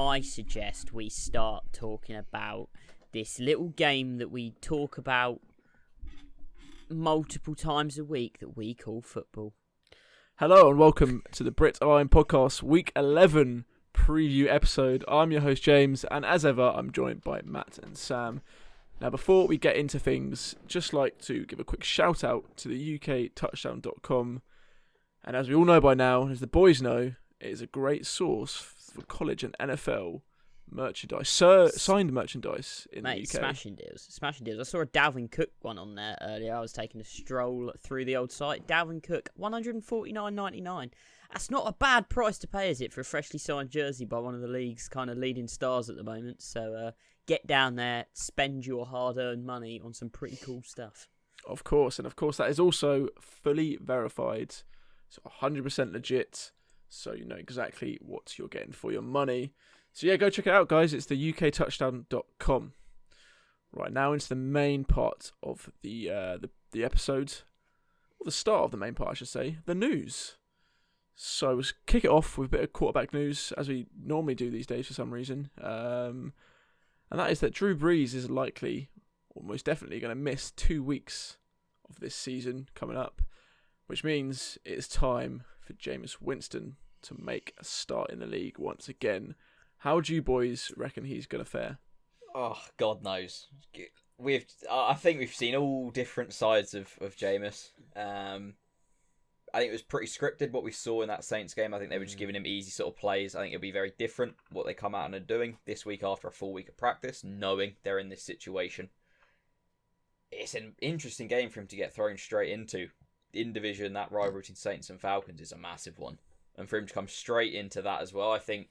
I suggest we start talking about this little game that we talk about multiple times a week that we call football. Hello and welcome to the Brit Iron Podcast Week 11 preview episode. I'm your host James, and as ever I'm joined by Matt and Sam. Now before we get into things, just like to give a quick shout out to the UKTouchdown.com. And as we all know by now, as the boys know, it is a great source for college and NFL merchandise, signed merchandise in the UK. Smashing deals. I saw a Dalvin Cook one on there earlier. I was taking a stroll through the old site. Dalvin Cook, $149.99. That's not a bad price to pay, is it, for a freshly signed jersey by one of the league's kind of leading stars at the moment? So get down there, spend your hard-earned money on some pretty cool stuff. Of course, and of course that is also fully verified, so 100% legit, so you know exactly what you're getting for your money. So yeah, go check it out, guys. It's the UKTouchdown.com. Right, now into the main part of the episode, or the start of the main part, I should say, the news. So let's kick it off with a bit of quarterback news, as we normally do these days for some reason. And that is that Drew Brees is likely, or most definitely, going to miss 2 weeks of this season coming up, which means it's time for Jameis Winston to make a start in the league once again. How do you boys reckon he's going to fare? Oh, God knows. I think we've seen all different sides of Jameis. I think it was pretty scripted what we saw in that Saints game. I think they were just giving him easy sort of plays. I think it'll be very different what they come out and are doing this week after a full week of practice, knowing they're in this situation. It's an interesting game for him to get thrown straight into. In division, that rivalry between Saints and Falcons is a massive one. And for him to come straight into that as well, I think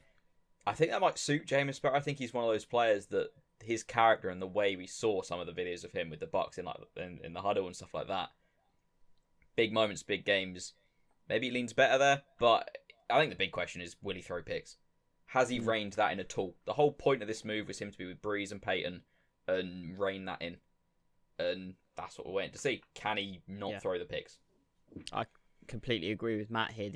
that might suit Jameis better. I think he's one of those players that his character and the way we saw some of the videos of him with the Bucs in the huddle and stuff like that, big moments, big games, maybe he leans better there. But I think the big question is, will he throw picks? Has he reined that in at all? The whole point of this move was him to be with Brees and Peyton and rein that in. And that's what we're waiting to see. Can he not throw the picks? I completely agree with Matt here.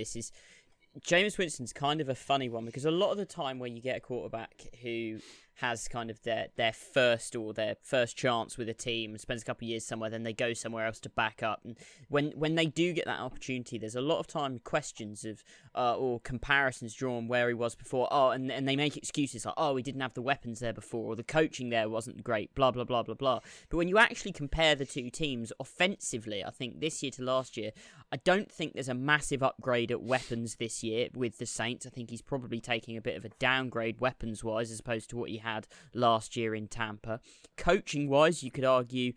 Jameis Winston's kind of a funny one, because a lot of the time when you get a quarterback who has kind of their first chance with a team, spends a couple of years somewhere, then they go somewhere else to back up, and when they do get that opportunity, there's a lot of time questions of or comparisons drawn where he was before. And they make excuses like, we didn't have the weapons there before, or the coaching there wasn't great, blah blah blah blah blah. But when you actually compare the two teams offensively, I think this year to last year, I don't think there's a massive upgrade at weapons this year with the Saints. I think he's probably taking a bit of a downgrade weapons-wise as opposed to what he had last year in Tampa. Coaching-wise, you could argue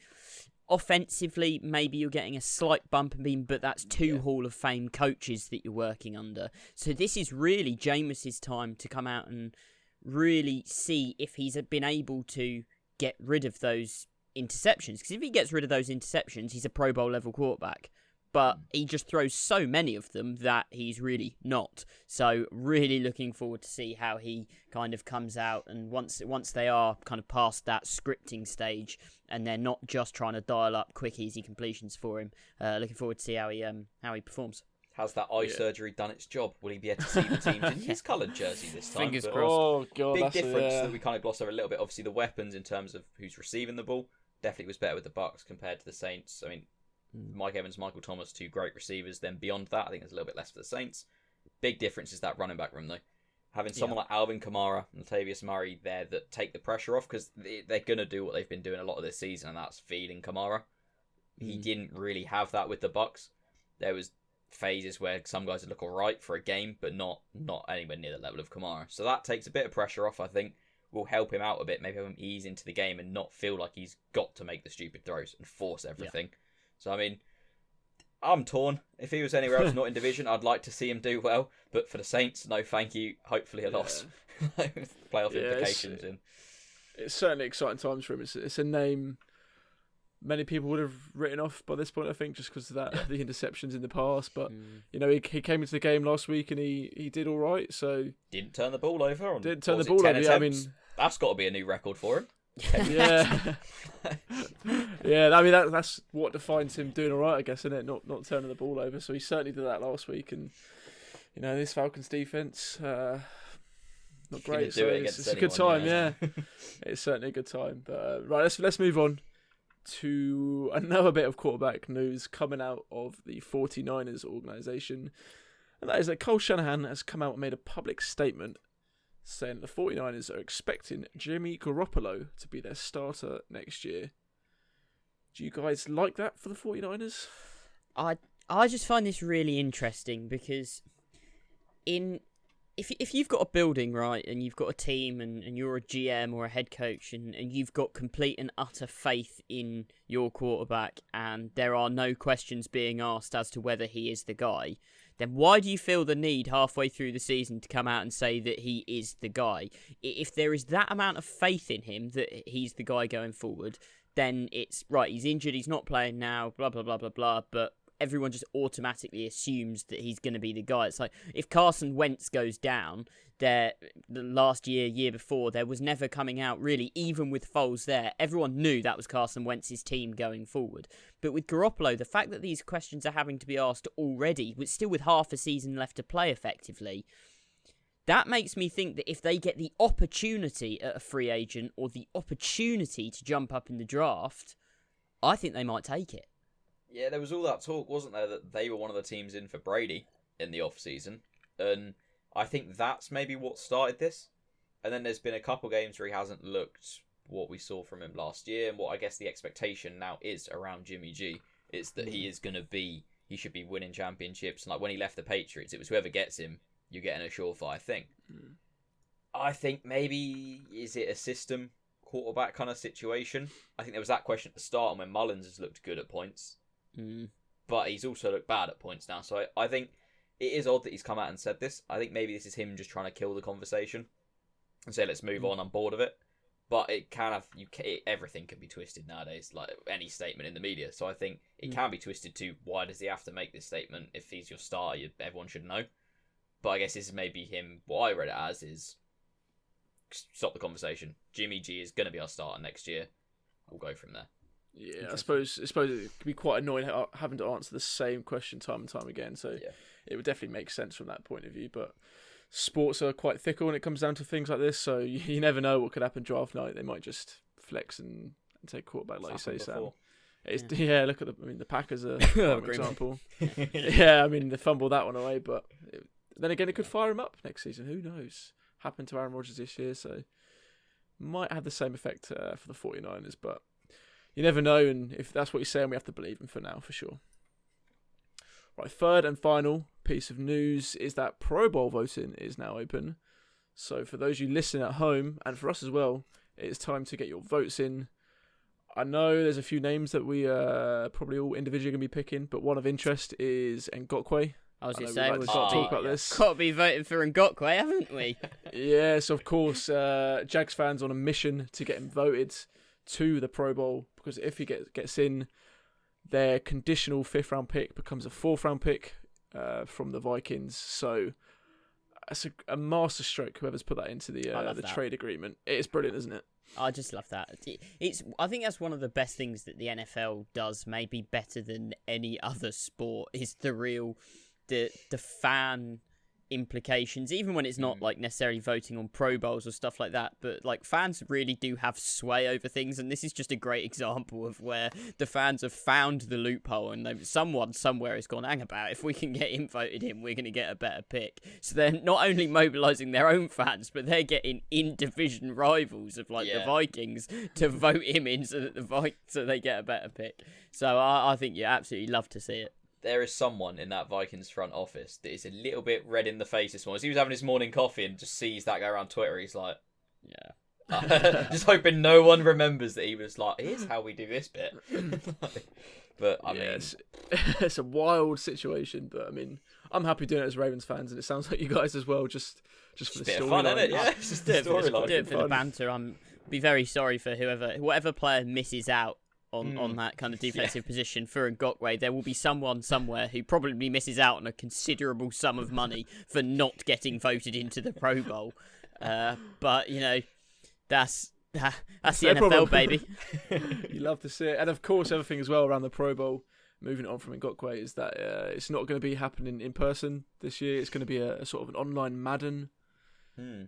offensively, maybe you're getting a slight bump in beam, but that's two Hall of Fame coaches that you're working under. So this is really Jameis's time to come out and really see if he's been able to get rid of those interceptions. Because if he gets rid of those interceptions, he's a Pro Bowl level quarterback. But he just throws so many of them that he's really not. So really looking forward to see how he kind of comes out. And once they are kind of past that scripting stage and they're not just trying to dial up quick, easy completions for him, looking forward to see how he performs. Has that eye surgery done its job? Will he be able to see the teams in his coloured jersey this time? Fingers crossed. Oh, God, big difference that we kind of gloss over a little bit. Obviously, the weapons in terms of who's receiving the ball definitely was better with the Bucs compared to the Saints. I mean, Mike Evans, Michael Thomas, two great receivers. Then beyond that, I think there's a little bit less for the Saints. Big difference is that running back room, though. Having someone like Alvin Kamara and Latavius Murray there that take the pressure off, because they're going to do what they've been doing a lot of this season, and that's feeding Kamara. He didn't really have that with the Bucs. There was phases where some guys would look all right for a game, but not anywhere near the level of Kamara. So that takes a bit of pressure off, I think. Will help him out a bit, maybe have him ease into the game and not feel like he's got to make the stupid throws and force everything. Yeah. So, I mean, I'm torn. If he was anywhere else not in division, I'd like to see him do well. But for the Saints, no thank you. Hopefully a loss. Playoff implications. It's certainly exciting times for him. It's a name many people would have written off by this point, I think, just because of that the interceptions in the past. But, you know, he came into the game last week and he did all right. So didn't turn the ball over. Didn't turn the ball over. Yeah, I mean, that's got to be a new record for him. Yeah, yeah. I mean, that's what defines him doing all right, I guess, isn't it? Not turning the ball over. So he certainly did that last week, and you know, this Falcons defense, not Gonna great. do So it it's against a good anyone, time, yeah. It's certainly a good time. But right, let's move on to another bit of quarterback news coming out of the 49ers organization. And that is that Cole Shanahan has come out and made a public statement saying the 49ers are expecting Jimmy Garoppolo to be their starter next year. Do you guys like that for the 49ers? I just find this really interesting because if you've got a building, right, and you've got a team and you're a GM or a head coach and you've got complete and utter faith in your quarterback and there are no questions being asked as to whether he is the guy, then why do you feel the need halfway through the season to come out and say that he is the guy? If there is that amount of faith in him that he's the guy going forward, then it's, right, he's injured, he's not playing now, blah, blah, blah, blah, blah, but everyone just automatically assumes that he's going to be the guy. It's like, if Carson Wentz goes down, the last year before, there was never coming out, really, even with Foles there, everyone knew that was Carson Wentz's team going forward. But with Garoppolo, the fact that these questions are having to be asked already, still with half a season left to play effectively, that makes me think that if they get the opportunity at a free agent or the opportunity to jump up in the draft, I think they might take it. Yeah, there was all that talk, wasn't there, that they were one of the teams in for Brady in the off-season. And I think that's maybe what started this. And then there's been a couple games where he hasn't looked what we saw from him last year. And what I guess the expectation now is around Jimmy G is that he should be winning championships. And like when he left the Patriots, it was whoever gets him, you're getting a surefire thing. I think maybe, is it a system quarterback kind of situation? I think there was that question at the start and when Mullins has looked good at points. But he's also looked bad at points now. So I think it is odd that he's come out and said this. I think maybe this is him just trying to kill the conversation and say, let's move on, I'm bored of it. But it can have, everything can be twisted nowadays, like any statement in the media. So I think it can be twisted to, why does he have to make this statement? If he's your starter, everyone should know. But I guess this is maybe him, what I read it as is, stop the conversation. Jimmy G is going to be our starter next year. We'll go from there. Yeah, I suppose it could be quite annoying having to answer the same question time and time again. So it would definitely make sense from that point of view. But sports are quite fickle when it comes down to things like this. So you never know what could happen draft night. They might just flex and take quarterback, like you say, Sam. Look at the Packers are an example. Yeah, I mean, they fumbled that one away. But then again, it could fire him up next season. Who knows? Happened to Aaron Rodgers this year. So might have the same effect for the 49ers. But you never know, and if that's what you're saying, we have to believe him for now, for sure. Right, third and final piece of news is that Pro Bowl voting is now open. So for those of you listening at home, and for us as well, it's time to get your votes in. I know there's a few names that we probably all individually going to be picking, but one of interest is Ngakoue. I was going to say, we've got to talk about this. Got to be voting for Ngakoue, haven't we? Yes, of course. Jags fans on a mission to get him voted to the Pro Bowl, because if he gets in, their conditional 5th round pick becomes a 4th round pick from the Vikings. So that's a master stroke, whoever's put that into the trade agreement. It's brilliant, isn't it? I just love that. I think that's one of the best things that the NFL does, maybe better than any other sport, is the fan implications, even when it's not like necessarily voting on Pro Bowls or stuff like that, but like fans really do have sway over things, and this is just a great example of where the fans have found the loophole and someone somewhere has gone, hang about, if we can get him voted in, we're going to get a better pick. So they're not only mobilising their own fans, but they're getting in-division rivals of the Vikings to vote him in so that so they get a better pick. So I think you absolutely love to see it. There is someone in that Vikings front office that is a little bit red in the face this morning. As he was having his morning coffee and just sees that go around Twitter, he's like, just hoping no one remembers that he was like, here's how we do this bit. But I mean, it's a wild situation, but I mean, I'm happy doing it as Ravens fans, and it sounds like you guys as well, just for the bit of fun, isn't it? Yeah, it's just a storyline. Do it for the banter. Be very sorry for whatever player misses out on that kind of defensive position for Ngakoue. There will be someone somewhere who probably misses out on a considerable sum of money for not getting voted into the Pro Bowl. But that's the NFL, problem. Baby. You love to see it, and of course, everything as well around the Pro Bowl. Moving on from Ngakoue is that it's not going to be happening in person this year. It's going to be a sort of an online Madden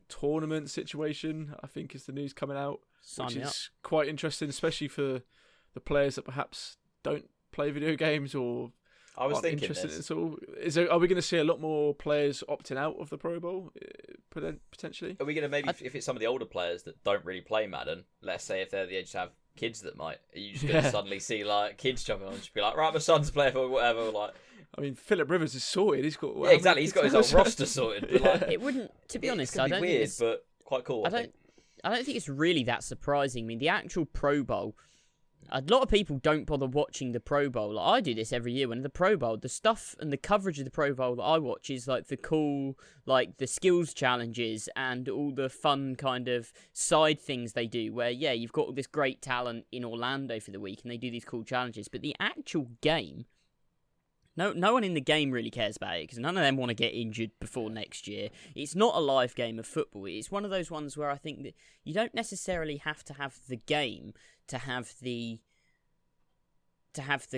tournament situation, I think, is the news coming out, which is quite interesting, especially for the players that perhaps don't play video games or I was aren't thinking interested this. at all. Are we going to see a lot more players opting out of the Pro Bowl potentially? Are we going to maybe, if it's some of the older players that don't really play Madden, let's say if they're the age to have kids that might, are you just going to suddenly see like kids jumping on and just be like, right, my son's playing for whatever, like. I mean, Philip Rivers is sorted. He's got exactly. He's got his whole roster sorted. But like, it wouldn't, to be honest. I don't think it's but quite cool. I don't think it's really that surprising. I mean, the actual Pro Bowl. A lot of people don't bother watching the Pro Bowl. Like, I do this every year. When the Pro Bowl, the stuff and the coverage of the Pro Bowl that I watch is like the cool, like the skills challenges and all the fun kind of side things they do. Where you've got all this great talent in Orlando for the week, and they do these cool challenges. But the actual game. No one in the game really cares about it because none of them want to get injured before next year. It's not a live game of football. It's one of those ones where I think that you don't necessarily have to have the game to have the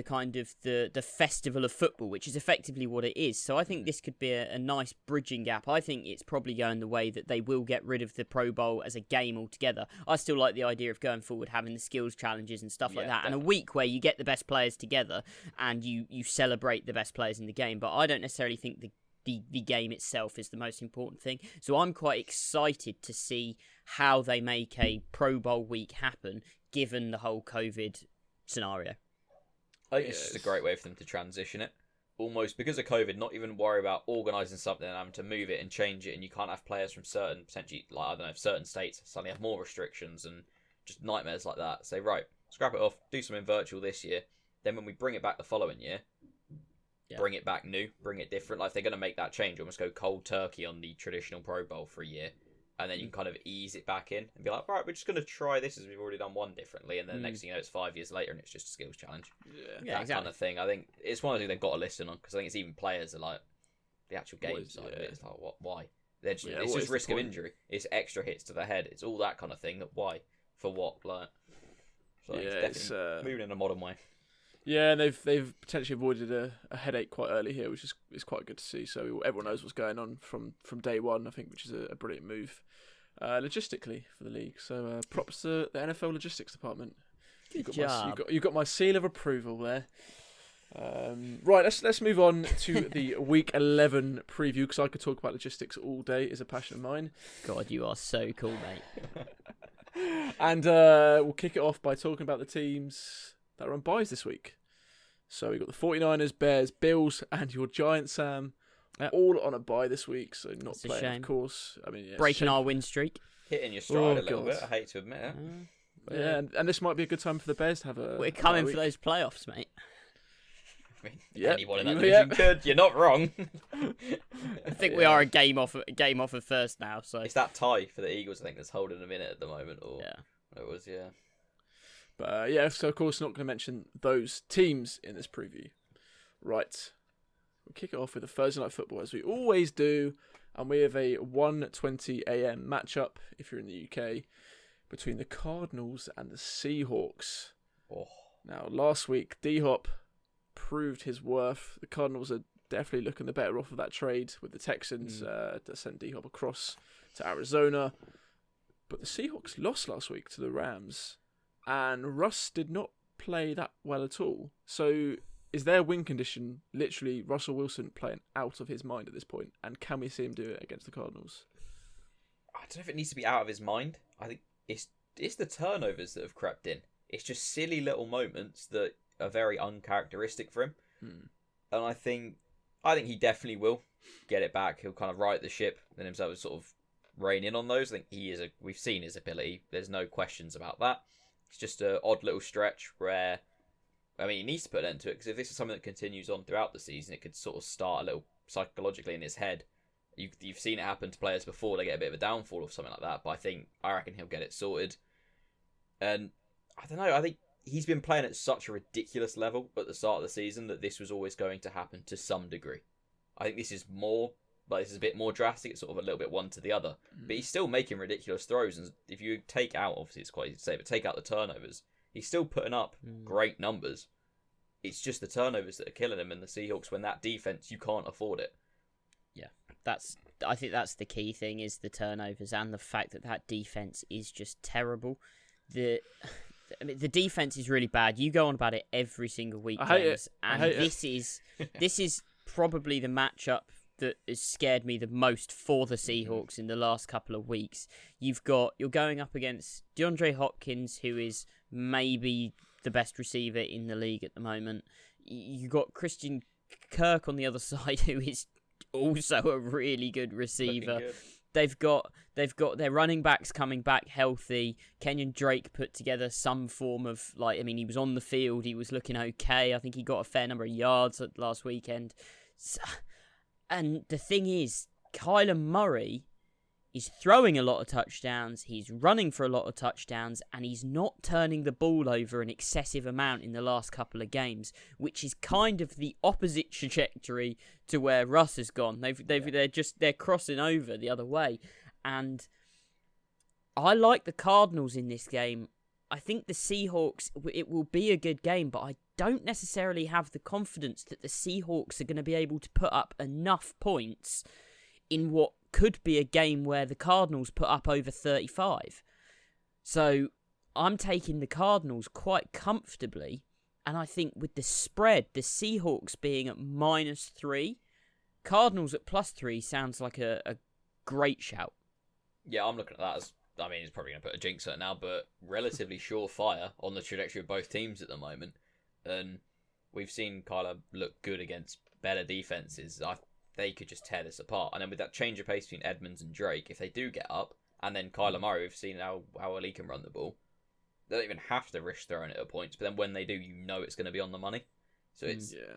kind of the festival of football, which is effectively what it is. So I think this could be a nice bridging gap. I think it's probably going the way that they will get rid of the Pro Bowl as a game altogether. I still like the idea of going forward having the skills challenges and stuff like that, definitely. And a week where you get the best players together and you celebrate the best players in the game. But I don't necessarily think the game itself is the most important thing. So I'm quite excited to see how they make a Pro Bowl week happen, given the whole COVID scenario. I think it's just a great way for them to transition it. Almost because of COVID, not even worry about organising something and having to move it and change it, and you can't have players from certain, potentially, like, I don't know, certain states suddenly have more restrictions and just nightmares like that. Say, right, scrap it off, do something virtual this year. Then when we bring it back the following year, bring it back new, bring it different. Like, if they're going to make that change, almost go cold turkey on the traditional Pro Bowl for a year. And then you can kind of ease it back in and be like, right, we're just going to try this as we've already done one differently. And then the next thing you know, it's 5 years later and it's just a skills challenge. Yeah, that kind of thing. I think it's one of the things they've got to listen on because I think it's even players are like, the actual game side of it. It's like, why? It's just risk of injury. It's extra hits to the head. It's all that kind of thing. That why? For what? Like, so it's definitely moving in a modern way. Yeah, and they've potentially avoided a headache quite early here, which is quite good to see. So everyone knows what's going on from day one, I think, which is a brilliant move logistically for the league. So props to the NFL logistics department. Good job. You've got my seal of approval there. Right, let's move on to the Week 11 preview because I could talk about logistics all day. It's a passion of mine. God, you are so cool, mate. And we'll kick it off by talking about the teams that are on buys this week. So we've got the 49ers, Bears, Bills, and your Giants, Sam, all on a buy this week. So not That's playing, of course. I mean, breaking our win streak. Hitting your stride a little bit, I hate to admit it. Yeah, and this might be a good time for the Bears to have a... We're coming for those playoffs, mate. I mean, anyone in that division could. You're not wrong. I think we are a game off of first now. So it's that tie for the Eagles, I think, that's holding them in it at the moment. Or it was, But so of course not going to mention those teams in this preview. Right, we'll kick it off with the Thursday Night Football as we always do, and we have a 1:20 a.m. matchup if you're in the UK between the Cardinals and the Seahawks. Oh. Now, last week D-Hop proved his worth. The Cardinals are definitely looking the better off of that trade with the Texans to send D-Hop across to Arizona. But the Seahawks lost last week to the Rams, and Russ did not play that well at all. So is their win condition literally Russell Wilson playing out of his mind at this point? And can we see him do it against the Cardinals? I don't know if it needs to be out of his mind. I think it's the turnovers that have crept in. It's just silly little moments that are very uncharacteristic for him. And I think he definitely will get it back. He'll kind of right the ship and himself sort of rein in on those. I think we've seen his ability. There's no questions about that. It's just an odd little stretch where, I mean, he needs to put an end to it because if this is something that continues on throughout the season, it could sort of start a little psychologically in his head. You've seen it happen to players before. They get a bit of a downfall or something like that. But I reckon he'll get it sorted. And I don't know. I think he's been playing at such a ridiculous level at the start of the season that this was always going to happen to some degree. I think this is a bit more drastic. It's sort of a little bit one to the other. But he's still making ridiculous throws. And if you take out, obviously it's quite easy to say, but take out the turnovers, he's still putting up great numbers. It's just the turnovers that are killing him. And the Seahawks, when that defense, you can't afford it. I think that's the key thing, is the turnovers and the fact that defense is just terrible. The defense is really bad. You go on about it every single week, James, and this is probably the matchup that has scared me the most for the Seahawks in the last couple of weeks. You're going up against DeAndre Hopkins, who is maybe the best receiver in the league at the moment. You got Christian Kirk on the other side, who is also a really good receiver. Good. They've got their running backs coming back healthy. Kenyon Drake put together some form of, he was on the field. He was looking okay. I think he got a fair number of yards last weekend. And the thing is, Kyler Murray is throwing a lot of touchdowns. He's running for a lot of touchdowns, and he's not turning the ball over an excessive amount in the last couple of games, which is kind of the opposite trajectory to where Russ has gone. They're crossing over the other way, and I like the Cardinals in this game. I think the Seahawks, it will be a good game, but I don't necessarily have the confidence that the Seahawks are going to be able to put up enough points in what could be a game where the Cardinals put up over 35. So I'm taking the Cardinals quite comfortably, and I think with the spread, the Seahawks being at -3, Cardinals at +3 sounds like a great shout. Yeah, I'm looking at that as, he's probably going to put a jinx at it now, but relatively surefire on the trajectory of both teams at the moment. And we've seen Kyler look good against better defenses. They could just tear this apart. And then with that change of pace between Edmonds and Drake, if they do get up, and then Kyler Murray, we've seen how well he can run the ball. They don't even have to risk throwing it at points, but then when they do, it's going to be on the money. So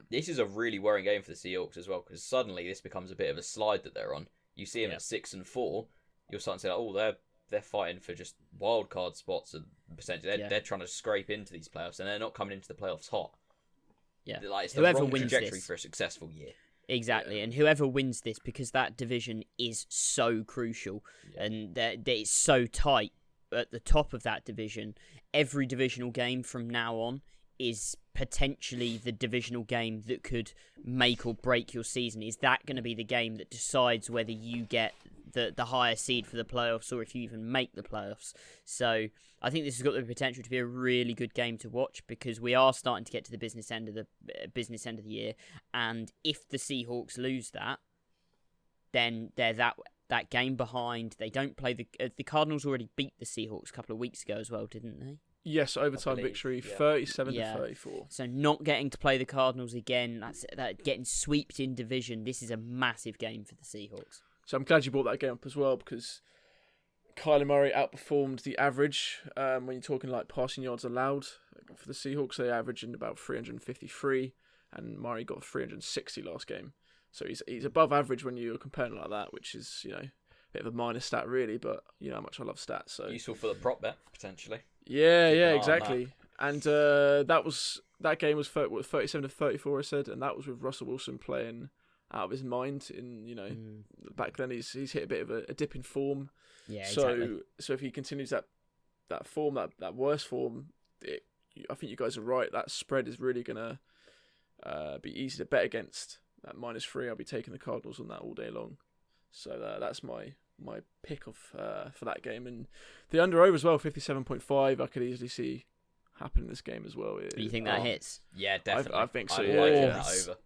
this is a really worrying game for the Seahawks as well, because suddenly this becomes a bit of a slide that they're on. You see them at 6-4, you're starting to say, they're fighting for just wild card spots, and potentially they're trying to scrape into these playoffs, and they're not coming into the playoffs hot. Yeah, it's the wrong trajectory for a successful year. Exactly, and whoever wins this, because that division is so crucial, and it's so tight at the top of that division, every divisional game from now on is potentially the divisional game that could make or break your season. Is that going to be the game that decides whether you get the higher seed for the playoffs, or if you even make the playoffs? So I think this has got the potential to be a really good game to watch, because we are starting to get to the business end of the year, and if the Seahawks lose that, then they're that game behind. They don't play the Cardinals already beat the Seahawks a couple of weeks ago as well, didn't they? Yes, overtime victory, 37-34. So not getting to play the Cardinals again, that getting swept in division. This is a massive game for the Seahawks. So I'm glad you brought that game up as well, because Kyler Murray outperformed the average when you're talking like passing yards allowed. For the Seahawks, they averaged in about 353, and Murray got 360 last game. So he's above average when you're comparing like that, which is, a bit of a minor stat really, but you know how much I love stats. So useful for the prop bet, potentially. Yeah, exactly. And that game was 37-34, I said, and that was with Russell Wilson playing out of his mind. Back then he's hit a bit of a dip in form. Yeah, exactly. So if he continues that form, that worse form, I think you guys are right. That spread is really gonna be easy to bet against. That -3, I'll be taking the Cardinals on that all day long. So that's my pick of for that game. And the under-over as well, 57.5, I could easily see happen in this game as well. You think that hits? Yeah, definitely. I think so. I Yeah, like yeah. that over.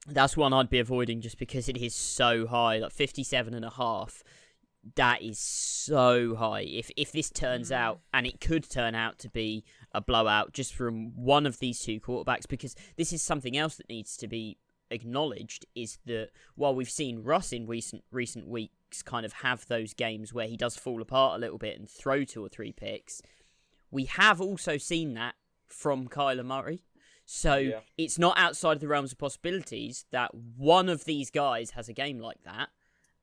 That's one I'd be avoiding just because it is so high, like 57.5. That is so high. If this turns out, and it could turn out to be a blowout just from one of these two quarterbacks, because this is something else that needs to be acknowledged, is that while we've seen Russ in recent weeks kind of have those games where he does fall apart a little bit and throw 2 or 3 picks, we have also seen that from Kyler Murray. So it's not outside of the realms of possibilities that one of these guys has a game like that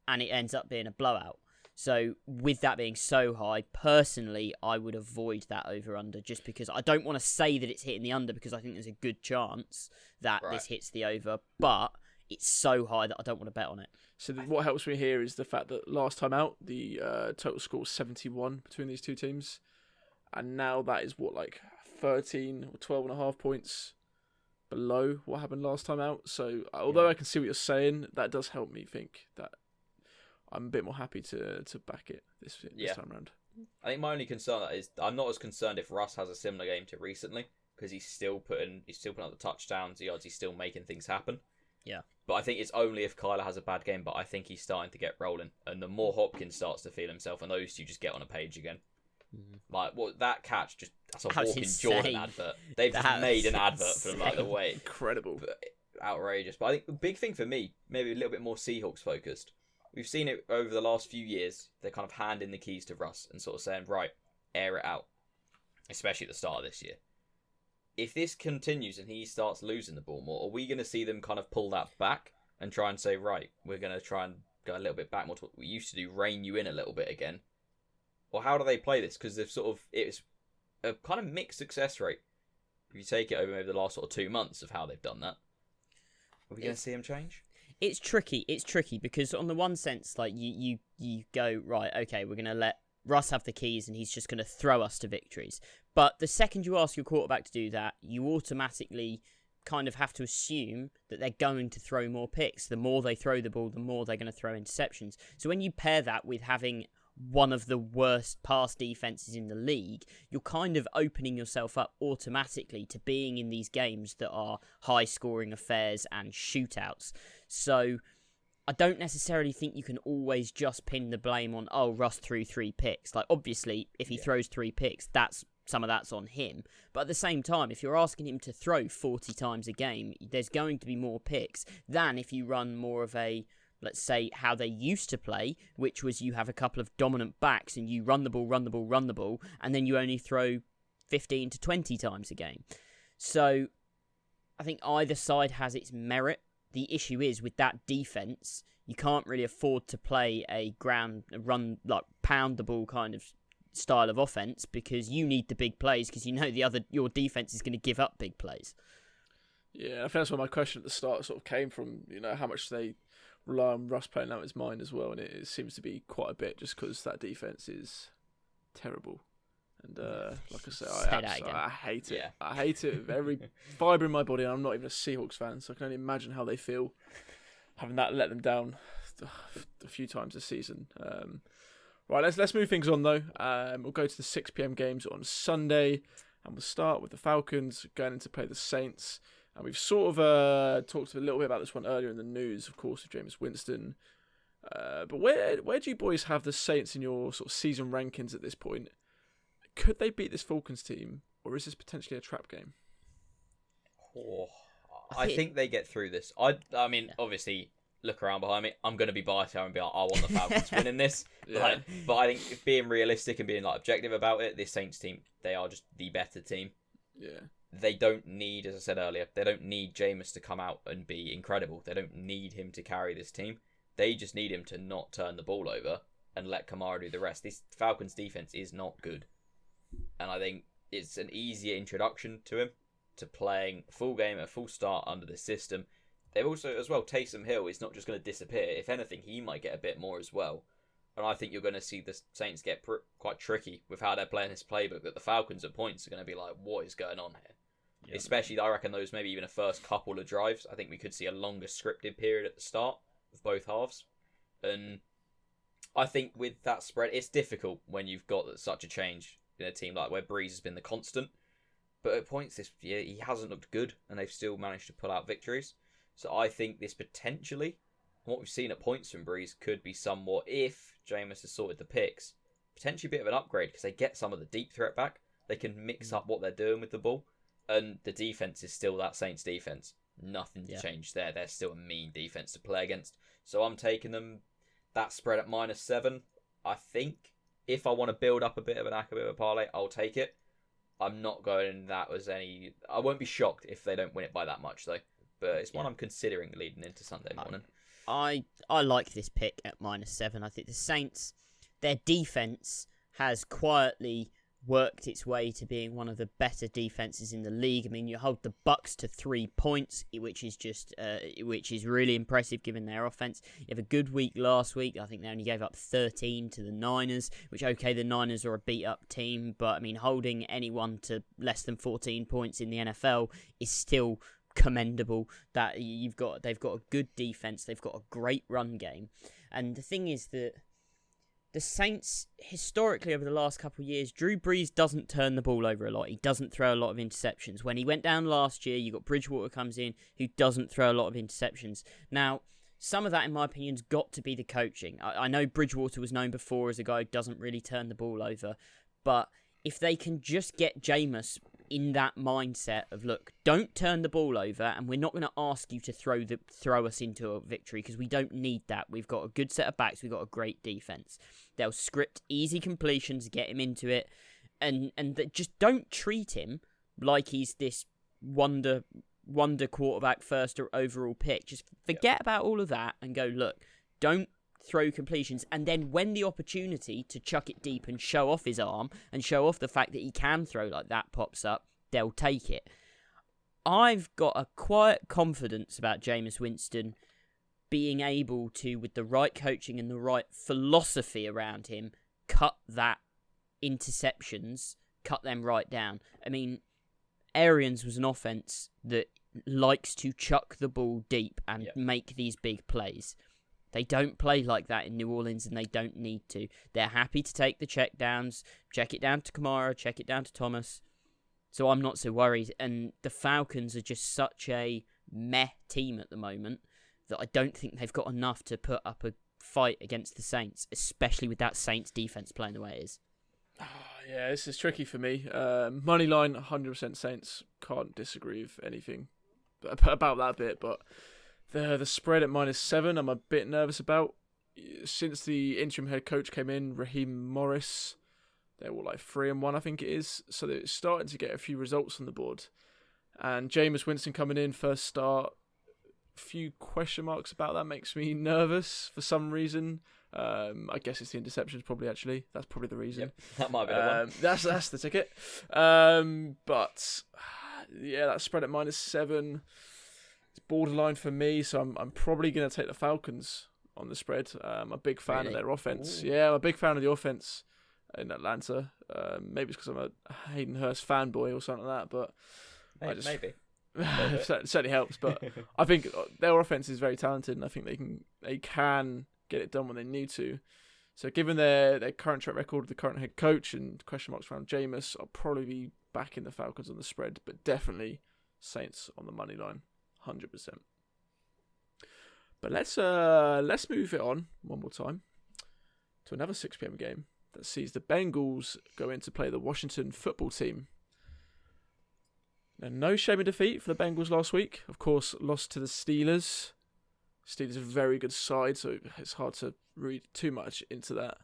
and it ends up being a blowout. So with that being so high, personally, I would avoid that over-under, just because I don't want to say that it's hitting the under, because I think there's a good chance that this hits the over, but it's so high that I don't want to bet on it. So what helps me here is the fact that last time out, the total score was 71 between these two teams, and now that is 13 or 12.5 points below what happened last time out. So although I can see what you're saying, that does help me think that I'm a bit more happy to back it this time around. I think my only concern is I'm not as concerned if Russ has a similar game to recently, because he's still putting up the touchdowns, the odds, he's still making things happen. Yeah. But I think it's only if Kyler has a bad game, but I think he's starting to get rolling. And the more Hopkins starts to feel himself, and those two just get on a page again. Like, that catch, that's a walking Jordan advert. They've just made an advert for them, like, the way. Incredible. Outrageous. But I think the big thing for me, maybe a little bit more Seahawks focused. We've seen it over the last few years. They're kind of handing the keys to Russ and sort of saying, right, air it out. Especially at the start of this year. If this continues and he starts losing the ball more, are we going to see them kind of pull that back and try and say, right, we're going to try and go a little bit back more to what we used to do, rein you in a little bit again? Or how do they play this? Because it's a kind of mixed success rate. If you take it over maybe the last sort of 2 months of how they've done that, are we going to see them change? It's tricky. It's tricky because on the one sense, like you go, right, okay, we're going to let Russ have the keys and he's just going to throw us to victories. But the second you ask your quarterback to do that, you automatically kind of have to assume that they're going to throw more picks. The more they throw the ball, the more they're going to throw interceptions. So when you pair that with having one of the worst pass defenses in the league, you're kind of opening yourself up automatically to being in these games that are high-scoring affairs and shootouts. So I don't necessarily think you can always just pin the blame on, Russ threw 3 picks. Like, obviously, if he throws 3 picks, some of that's on him. But at the same time, if you're asking him to throw 40 times a game, there's going to be more picks than if you run more of a, let's say, how they used to play, which was you have a couple of dominant backs and you run the ball, and then you only throw 15 to 20 times a game. So I think either side has its merit. The issue is with that defense, you can't really afford to play a run, like pound the ball kind of style of offense, because you need the big plays, because you know your defense is going to give up big plays. Yeah, I think that's where my question at the start sort of came from. How much they rely on Russ playing out his mind as well, and it seems to be quite a bit, just because that defense is terrible. And like I said, I hate it. Yeah. I hate it with every fibre in my body. And I'm not even a Seahawks fan, so I can only imagine how they feel having that let them down a few times this season. Right, let's move things on though. We'll go to the 6 p.m. games on Sunday, and we'll start with the Falcons going in to play the Saints. And we've sort of talked a little bit about this one earlier in the news, of course, with Jameis Winston. But where do you boys have the Saints in your sort of season rankings at this point? Could they beat this Falcons team, or is this potentially a trap game? I think they get through this. I mean, obviously, look around behind me. I'm going to be biased here and be like, I want the Falcons winning this. Yeah. But I think being realistic and being objective about it, this Saints team, they are just the better team. Yeah. They don't need, as I said earlier, they don't need Jameis to come out and be incredible. They don't need him to carry this team. They just need him to not turn the ball over and let Kamara do the rest. This Falcons defense is not good. And I think it's an easier introduction to him, to playing a full game, a full start under this system. They've also, as well, Taysom Hill is not just going to disappear. If anything, he might get a bit more as well. And I think you're going to see the Saints get quite tricky with how they're playing this playbook, that the Falcons at points are going to be like, what is going on here? Yeah. Especially, I reckon, those maybe even a first couple of drives. I think we could see a longer scripted period at the start of both halves. And I think with that spread, it's difficult when you've got such a change in a team like where Breeze has been the constant. But at points this year, he hasn't looked good, and they've still managed to pull out victories. So I think this potentially, what we've seen at points from Breeze, could be somewhat, if Jameis has sorted the picks, potentially a bit of an upgrade, because they get some of the deep threat back. They can mix up what they're doing with the ball. And the defense is still that Saints defense. Nothing to change there. They're still a mean defense to play against. So I'm taking them, that spread at -7. I think if I want to build up a bit of a parlay, I'll take it. I'm not going that was any... I won't be shocked if they don't win it by that much, though. But it's one I'm considering leading into Sunday morning. I like this pick at -7. I think the Saints, their defense has quietly worked its way to being one of the better defenses in the league. I mean, you hold the Bucks to 3 points, which is really impressive given their offense. You have a good week last week. I think they only gave up 13 to the Niners, which, okay, the Niners are a beat-up team, but I mean, holding anyone to less than 14 points in the NFL is still commendable. That they've got a good defense, they've got a great run game, and the thing is that the Saints, historically over the last couple of years, Drew Brees doesn't turn the ball over a lot. He doesn't throw a lot of interceptions. When he went down last year, you got Bridgewater comes in, who doesn't throw a lot of interceptions. Now, some of that, in my opinion, has got to be the coaching. I know Bridgewater was known before as a guy who doesn't really turn the ball over, but if they can just get Jameis in that mindset of, look, don't turn the ball over, and we're not going to ask you to throw us into a victory because we don't need that. We've got a good set of backs. We've got a great defense. They'll script easy completions, get him into it, and just don't treat him like he's this wonder quarterback, first overall pick. Just forget about all of that and go, look, don't throw completions, and then when the opportunity to chuck it deep and show off his arm and show off the fact that he can throw like that pops up, they'll take it. I've got a quiet confidence about Jameis Winston being able to, with the right coaching and the right philosophy around him, cut that interceptions, cut them right down. I mean, Arians was an offense that likes to chuck the ball deep and make these big plays. They don't play like that in New Orleans, and they don't need to. They're happy to take the check downs, check it down to Kamara, check it down to Thomas. So I'm not so worried. And the Falcons are just such a meh team at the moment that I don't think they've got enough to put up a fight against the Saints, especially with that Saints defense playing the way it is. Yeah, this is tricky for me. Money line, 100% Saints. Can't disagree with anything about that bit, but the spread at -7, I'm a bit nervous about. Since the interim head coach came in, Raheem Morris, they were like 3-1, I think it is. So they're starting to get a few results on the board. And Jameis Winston coming in, first start, a few question marks about that makes me nervous for some reason. I guess it's the interceptions, probably, actually. That's probably the reason. Yep, that might be the one. That's the ticket. But, yeah, that spread at -7. It's borderline for me, so I'm probably going to take the Falcons on the spread. I'm a big fan of their offense. Ooh. Yeah, I'm a big fan of the offense in Atlanta. Maybe it's because I'm a Hayden Hurst fanboy or something like that, but maybe. It certainly helps. But I think their offense is very talented, and I think they can get it done when they need to. So given their current track record, the current head coach, and question marks around Jameis, I'll probably be backing the Falcons on the spread, but definitely Saints on the money line. 100%. But let's move it on one more time to another 6 p.m. game that sees the Bengals go in to play the Washington football team. Now, no shame in defeat for the Bengals last week. Of course, lost to the Steelers. Steelers are a very good side, so it's hard to read too much into that.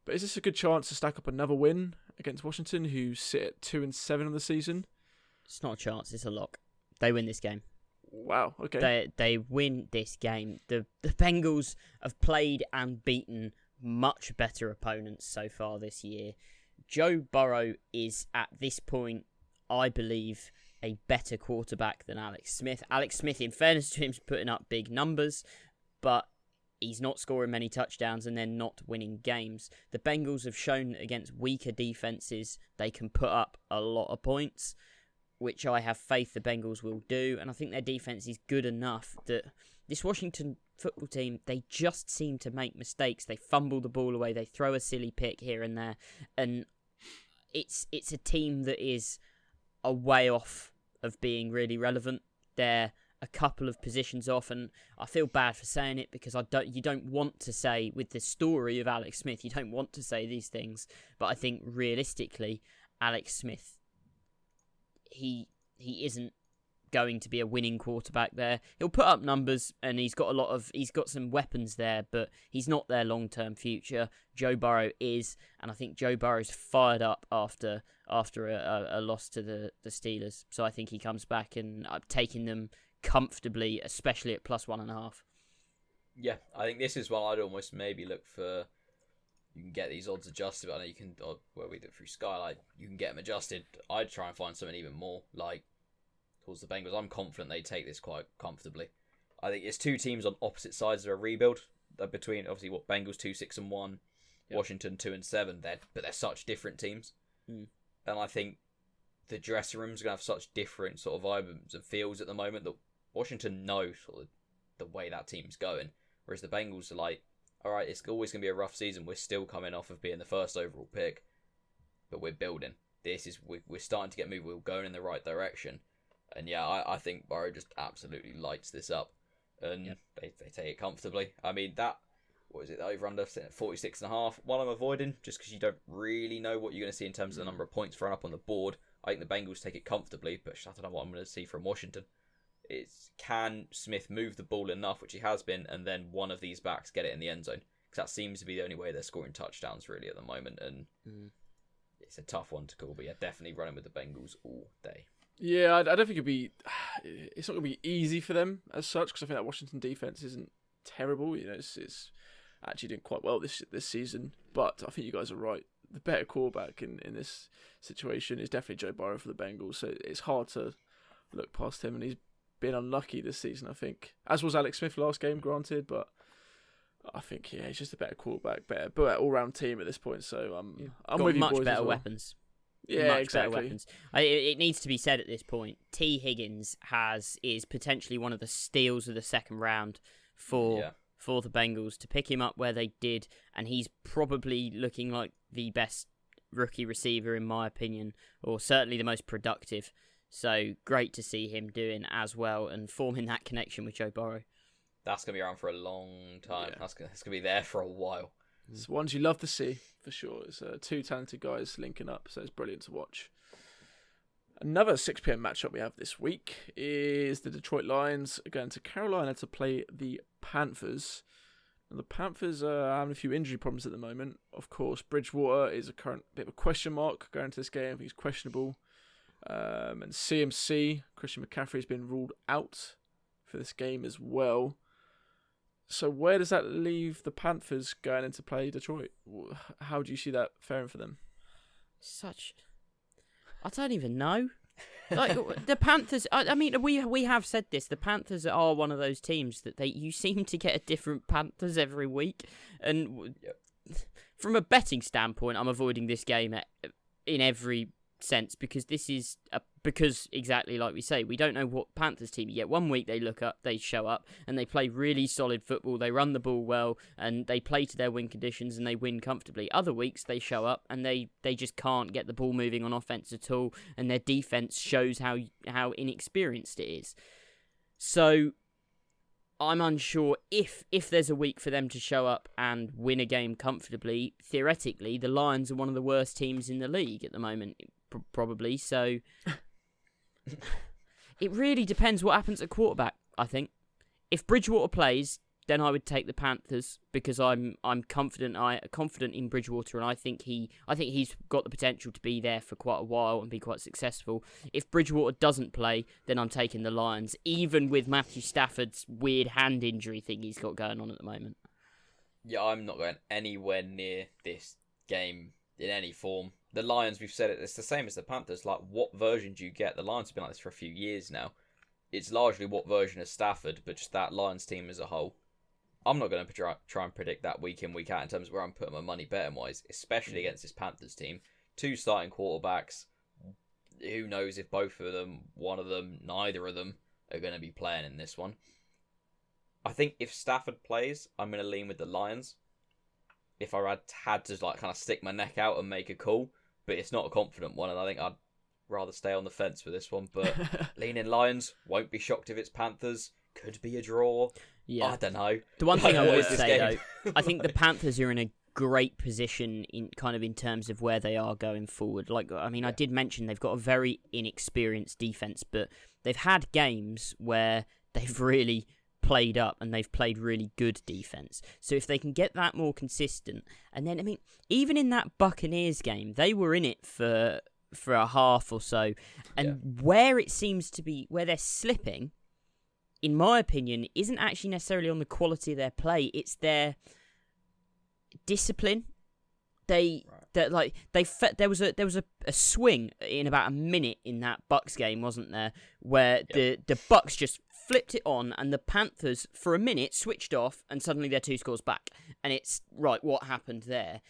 But is this a good chance to stack up another win against Washington, who sit at 2-7 on the season? It's not a chance. It's a lock. They win this game. Wow, okay. They win this game. The Bengals have played and beaten much better opponents so far this year. Joe Burrow is, at this point, I believe, a better quarterback than Alex Smith. Alex Smith, in fairness to him, is putting up big numbers, but he's not scoring many touchdowns and they're not winning games. The Bengals have shown against weaker defenses they can put up a lot of points, which I have faith the Bengals will do. And I think their defense is good enough that this Washington football team, they just seem to make mistakes. They fumble the ball away. They throw a silly pick here and there. And it's a team that is a way off of being really relevant. They're a couple of positions off, and I feel bad for saying it because you don't want to say, with the story of Alex Smith, you don't want to say these things. But I think realistically, Alex Smith, he isn't going to be a winning quarterback there. He'll put up numbers and he's got some weapons there, but he's not their long-term future. Joe Burrow is, and I think Joe Burrow's fired up after a loss to the Steelers. So I think he comes back, and I'm taking them comfortably, especially at +1.5. Yeah, I think this is one I'd almost maybe look for. You can get these odds adjusted. I know you can, we do it through Skylight, you can get them adjusted. I'd try and find something even more like towards the Bengals. I'm confident they take this quite comfortably. I think it's two teams on opposite sides of a rebuild. Between, obviously, Bengals 2-6-1, Washington 2-7. But they're such different teams. And I think the dressing room's going to have such different sort of vibes and feels at the moment that Washington know sort of the way that team's going. Whereas the Bengals are like, all right, it's always going to be a rough season. We're still coming off of being the first overall pick, but we're building. We're starting to get moved. We're going in the right direction. And yeah, I think Burrow just absolutely lights this up. And they take it comfortably. I mean, what is it, over under 46.5? One I'm avoiding, just because you don't really know what you're going to see in terms of the number of points thrown up on the board. I think the Bengals take it comfortably, but I don't know what I'm going to see from Washington. Can Smith move the ball enough, which he has been, and then one of these backs get it in the end zone? Because that seems to be the only way they're scoring touchdowns really at the moment, and it's a tough one to call. But yeah, definitely running with the Bengals all day. Yeah, I don't think it's not going to be easy for them as such, because I think that Washington defense isn't terrible. You know, it's actually doing quite well this season. But I think you guys are right. The better quarterback in this situation is definitely Joe Burrow for the Bengals. So it's hard to look past him, and he's been unlucky this season, I think. As was Alex Smith last game, granted, but I think he's just a better quarterback, better all-round team at this point. So I'm with you boys. Much better as well. Weapons. Yeah, much exactly. better weapons. It needs to be said at this point, T. Higgins is potentially one of the steals of the second round for the Bengals. To pick him up where they did, and he's probably looking like the best rookie receiver in my opinion, or certainly the most productive. So great to see him doing as well and forming that connection with Joe Burrow. That's going to be around for a long time. Yeah. That's going to be there for a while. It's ones you love to see, for sure. It's two talented guys linking up, so it's brilliant to watch. Another 6 p.m. matchup we have this week is the Detroit Lions going to Carolina to play the Panthers. Now, the Panthers are having a few injury problems at the moment. Of course, Bridgewater is a current bit of a question mark going into this game. I think he's questionable. And CMC, Christian McCaffrey, has been ruled out for this game as well. So where does that leave the Panthers going into play Detroit? How do you see that faring for them? I don't even know. Like the Panthers, I mean, we have said this. The Panthers are one of those teams that you seem to get a different Panthers every week, and from a betting standpoint, I'm avoiding this game in every sense because because exactly like we say, we don't know what Panthers team you get. One week they show up and they play really solid football, they run the ball well and they play to their win conditions and they win comfortably. Other weeks they show up and they just can't get the ball moving on offense at all, and their defense shows how inexperienced it is. So I'm unsure if there's a week for them to show up and win a game comfortably. Theoretically, the Lions are one of the worst teams in the league at the moment, probably. So it really depends what happens at quarterback, I think. If Bridgewater plays, then I would take the Panthers because I'm confident in Bridgewater, and I think he's got the potential to be there for quite a while and be quite successful. If Bridgewater doesn't play, then I'm taking the Lions, even with Matthew Stafford's weird hand injury thing he's got going on at the moment. Yeah, I'm not going anywhere near this game in any form. The Lions, we've said it's the same as the Panthers. Like, what version do you get? The Lions have been like this for a few years now. It's largely what version of Stafford, but just that Lions team as a whole. I'm not going to try and predict that week in, week out in terms of where I'm putting my money betting-wise, especially against this Panthers team. 2 starting quarterbacks. Who knows if both of them, one of them, neither of them are going to be playing in this one. I think if Stafford plays, I'm going to lean with the Lions. If I had to like kind of stick my neck out and make a call, but it's not a confident one, and I think I'd rather stay on the fence with this one. But leaning Lions, won't be shocked if it's Panthers. Could be a draw. Yeah, I don't know. The one thing I would say though, I think the Panthers are in a great position in terms of where they are going forward. Like, I mean, I did mention they've got a very inexperienced defense, but they've had games where they've really played up and they've played really good defense. So if they can get that more consistent, and then I mean, even in that Buccaneers game, they were in it for a half or so, and where it seems to be where they're slipping, in my opinion, isn't actually necessarily on the quality of their play. It's their discipline. There was a swing in about a minute in that Bucs game, wasn't there, where the Bucs just flipped it on and the Panthers for a minute switched off and suddenly they're 2 scores back. And it's right, what happened there?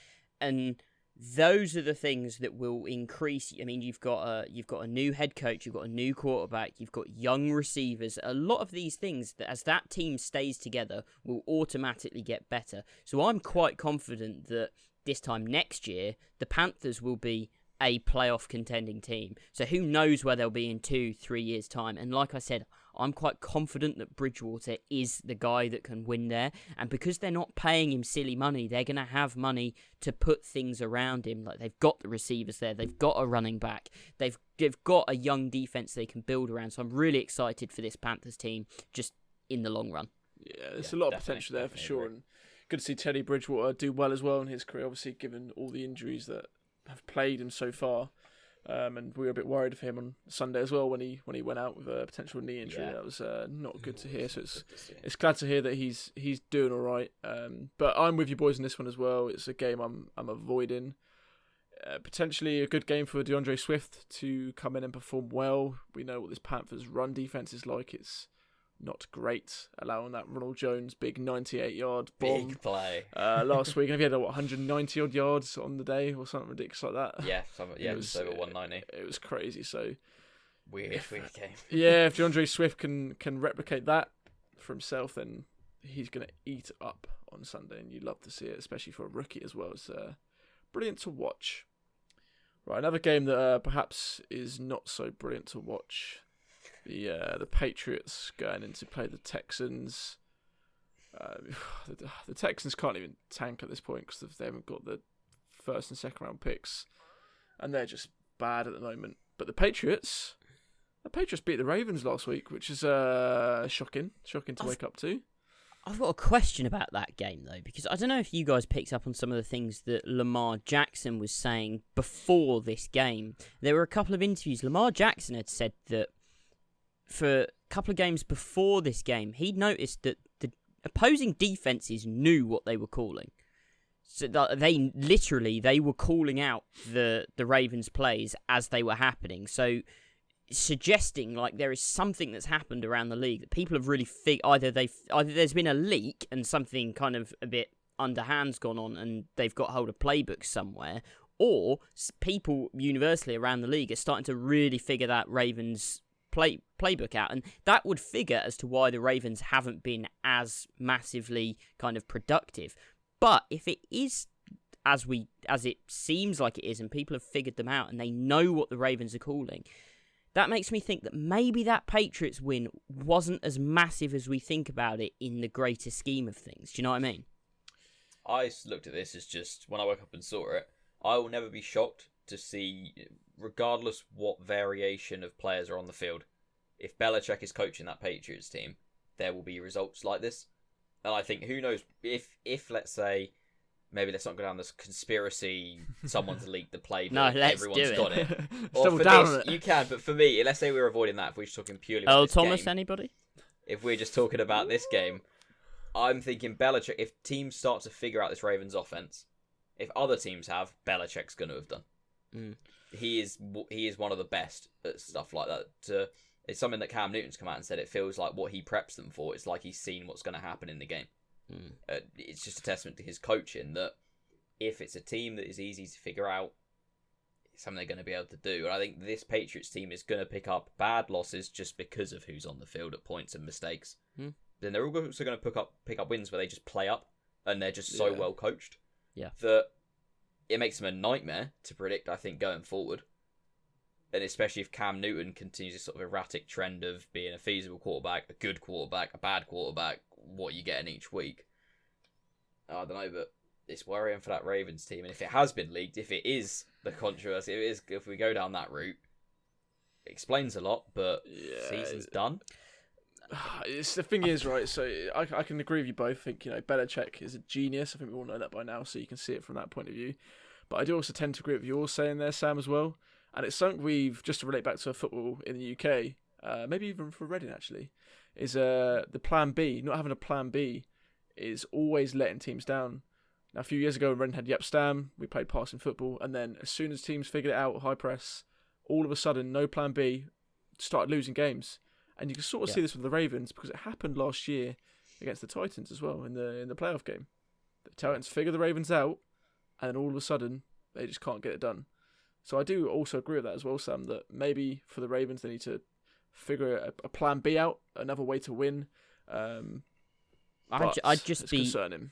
And those are the things that will increase. I mean, you've got a new head coach, you've got a new quarterback, you've got young receivers. A lot of these things, that as that team stays together, will automatically get better. So I'm quite confident that this time next year, the Panthers will be a playoff contending team. So who knows where they'll be in 2-3 years' time. And like I said, I'm quite confident that Bridgewater is the guy that can win there. And because they're not paying him silly money, they're going to have money to put things around him. Like, they've got the receivers there. They've got a running back. They've got a young defense they can build around. So I'm really excited for this Panthers team just in the long run. Yeah, there's a lot of potential there for sure. And good to see Teddy Bridgewater do well as well in his career, obviously, given all the injuries that have plagued him so far. And we were a bit worried of him on Sunday as well when he went out with a potential knee injury. That was not good to hear. So it's glad to hear that he's doing all right. But I'm with you boys in this one as well. It's a game I'm avoiding. Potentially a good game for DeAndre Swift to come in and perform well. We know what this Panthers run defense is like. It's not great, allowing that Ronald Jones big 98-yard bomb. Big play. Last week. And he had 190-odd yards on the day or something ridiculous like that. Yeah, it was over 190. It was crazy. So weird game. Yeah, if DeAndre Swift can replicate that for himself, then he's going to eat up on Sunday, and you love to see it, especially for a rookie as well. It's brilliant to watch. Right, another game that perhaps is not so brilliant to watch. The Patriots going in to play the Texans. The Texans can't even tank at this point because they haven't got the first and second round picks, and they're just bad at the moment. But the Patriots beat the Ravens last week, which is shocking to wake up to. I've got a question about that game, though, because I don't know if you guys picked up on some of the things that Lamar Jackson was saying before this game. There were a couple of interviews. Lamar Jackson had said that for a couple of games before this game, he'd noticed that the opposing defenses knew what they were calling. So they were calling out the Ravens plays as they were happening. So suggesting like there is something that's happened around the league that people have really either there's been a leak and something kind of a bit underhand's gone on and they've got hold of playbooks somewhere, or people universally around the league are starting to really figure that Ravens playbook out, and that would figure as to why the Ravens haven't been as massively kind of productive. But if it is as it seems like it is, and people have figured them out and they know what the Ravens are calling, that makes me think that maybe that Patriots win wasn't as massive as we think about it in the greater scheme of things. Do you know what I mean? I looked at this as just, when I woke up and saw it, I will never be shocked to see, regardless what variation of players are on the field, if Belichick is coaching that Patriots team, there will be results like this. And I think, who knows, if let's say, maybe let's not go down this conspiracy, someone's leaked the playbook, no, everyone's got it. Or for this, you can, but for me, let's say we're avoiding that, if we're just talking purely about Earl this Thomas, game, anybody? if we're just talking about this game, I'm thinking Belichick, if teams start to figure out this Ravens offense, if other teams have, Belichick's going to have done. Mm. He is one of the best at stuff like that. It's something that Cam Newton's come out and said. It feels like what he preps them for. It's like he's seen what's going to happen in the game. Mm. It's just a testament to his coaching that if it's a team that is easy to figure out, it's something they're going to be able to do. And I think this Patriots team is going to pick up bad losses just because of who's on the field at points and mistakes. Mm. Then they're also going to pick up wins where they just play up and they're just so well coached. Yeah. That it makes them a nightmare to predict, I think, going forward. And especially if Cam Newton continues this sort of erratic trend of being a feasible quarterback, a good quarterback, a bad quarterback, what you get in each week. I don't know, but it's worrying for that Ravens team. And if it has been leaked, if it is the controversy, if we go down that route, it explains a lot, but season's done. It's the thing is, right, so I can agree with you both. I think, Belichick is a genius. I think we all know that by now, so you can see it from that point of view. But I do also tend to agree with you all saying there, Sam, as well. And it's something we've, just to relate back to football in the UK, maybe even for Reading actually, is the plan B. Not having a plan B is always letting teams down. Now, a few years ago, when Reading had Yep Stam, we played passing football, and then as soon as teams figured it out, high press, all of a sudden, no plan B, started losing games. And you can sort of see this with the Ravens because it happened last year against the Titans as well in the playoff game. The Titans figure the Ravens out, and then all of a sudden They just can't get it done. So I do also agree with that as well, Sam, that maybe for the Ravens they need to figure a plan B out, another way to win. I'd just be concerning.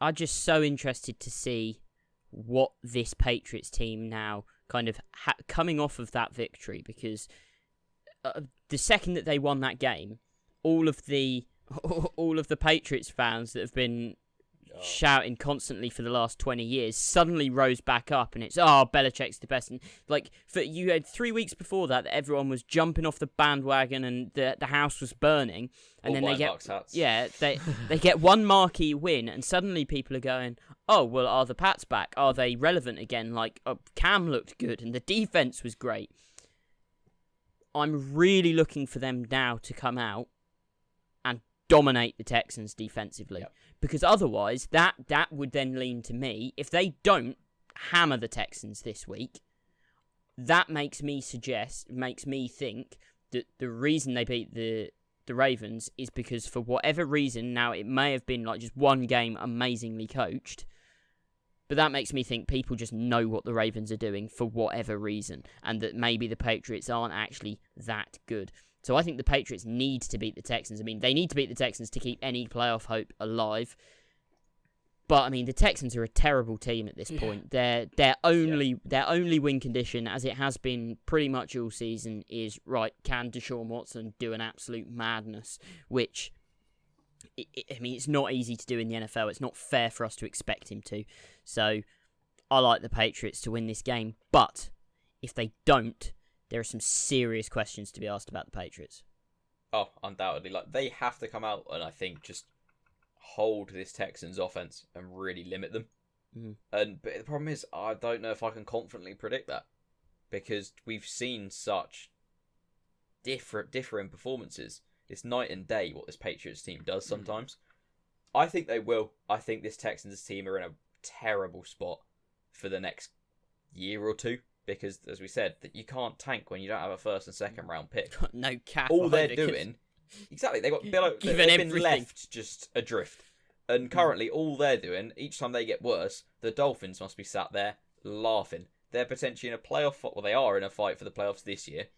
I'm just so interested to see what this Patriots team now kind of coming off of that victory, because the second that they won that game, all of the Patriots fans that have been shouting constantly for the last 20 years suddenly rose back up, and it's Belichick's the best. And you had 3 weeks before that everyone was jumping off the bandwagon and the house was burning, and then they get one marquee win, and suddenly people are going, oh well, are the Pats back? Are they relevant again? Cam looked good and the defense was great. I'm really looking for them now to come out and dominate the Texans defensively. Yep. Because otherwise, that would then lean to me, if they don't hammer the Texans this week, that makes me think that the reason they beat the Ravens is because for whatever reason, now it may have been just one game amazingly coached, but that makes me think people just know what the Ravens are doing for whatever reason, and that maybe the Patriots aren't actually that good. So I think the Patriots need to beat the Texans. I mean, they need to beat the Texans to keep any playoff hope alive. But I mean, the Texans are a terrible team at this point. Their only win condition, as it has been pretty much all season, is can Deshaun Watson do an absolute madness? Which, it's not easy to do in the NFL. It's not fair for us to expect him to. So I like the Patriots to win this game. But if they don't, there are some serious questions to be asked about the Patriots. Oh, undoubtedly. They have to come out and I think just hold this Texans offense and really limit them. But the problem is, I don't know if I can confidently predict that, because we've seen such different performances. It's night and day what this Patriots team does sometimes. I think they will. I think this Texans team are in a terrible spot for the next year or two. Because, as we said, that you can't tank when you don't have a first and second round pick. No cap. All they're doing, exactly. They got they've been left just adrift, and currently all they're doing, each time they get worse, the Dolphins must be sat there laughing. They're potentially in a playoff. Well, they are in a fight for the playoffs this year.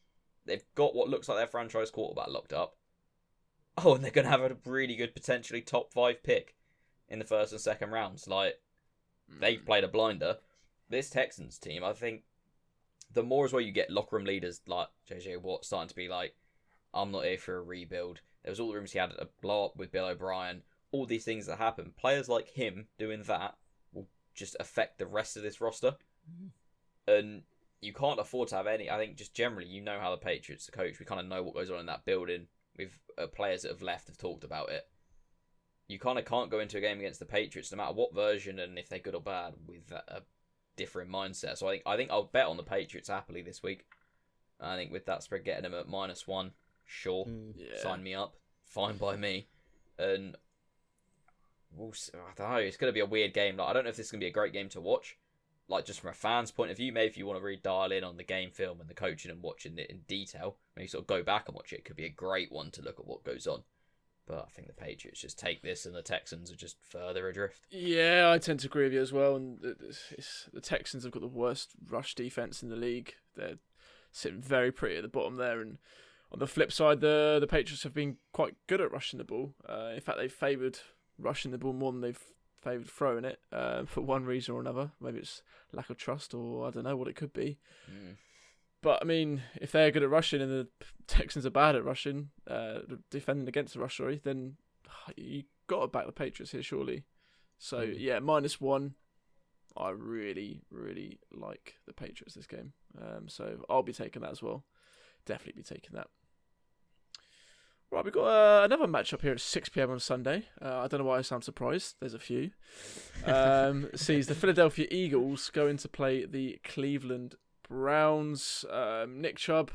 They've got what looks like their franchise quarterback locked up. Oh, and they're going to have a really good, potentially top 5 pick in the first and second rounds. They've played a blinder. This Texans team, I think. The more as well you get locker room leaders like JJ Watt starting to be like, I'm not here for a rebuild. There was all the rumors he had a blow up with Bill O'Brien. All these things that happen. Players like him doing that will just affect the rest of this roster. And you can't afford to have any. I think just generally, you know how the Patriots, the coach, we kind of know what goes on in that building. With players that have left have talked about it. You kind of can't go into a game against the Patriots, no matter what version and if they're good or bad, with a different mindset. So I think I'll bet on the Patriots happily this week. I think with that spread getting them at -1, sure, sign me up, fine by me. And we'll see, I don't know, it's going to be a weird game. I don't know if this is going to be a great game to watch. Just from a fan's point of view, maybe if you want to really dial in on the game film and the coaching and watching it in detail, when you sort of go back and watch it, it could be a great one to look at what goes on. But I think the Patriots just take this and the Texans are just further adrift. Yeah, I tend to agree with you as well. And the Texans have got the worst rush defense in the league. They're sitting very pretty at the bottom there. And on the flip side, the Patriots have been quite good at rushing the ball. In fact, they've favoured rushing the ball more than they've favoured throwing it for one reason or another. Maybe it's lack of trust, or I don't know what it could be. But, I mean, if they're good at rushing and the Texans are bad at rushing, defending against the rush, then you got to back the Patriots here, surely. So, yeah, -1. I really, really like the Patriots this game. So I'll be taking that as well. Definitely be taking that. Right, we've got another matchup here at 6 p.m. on Sunday. I don't know why I sound surprised. There's a few. Sees the Philadelphia Eagles going to play the Cleveland Browns. Nick Chubb,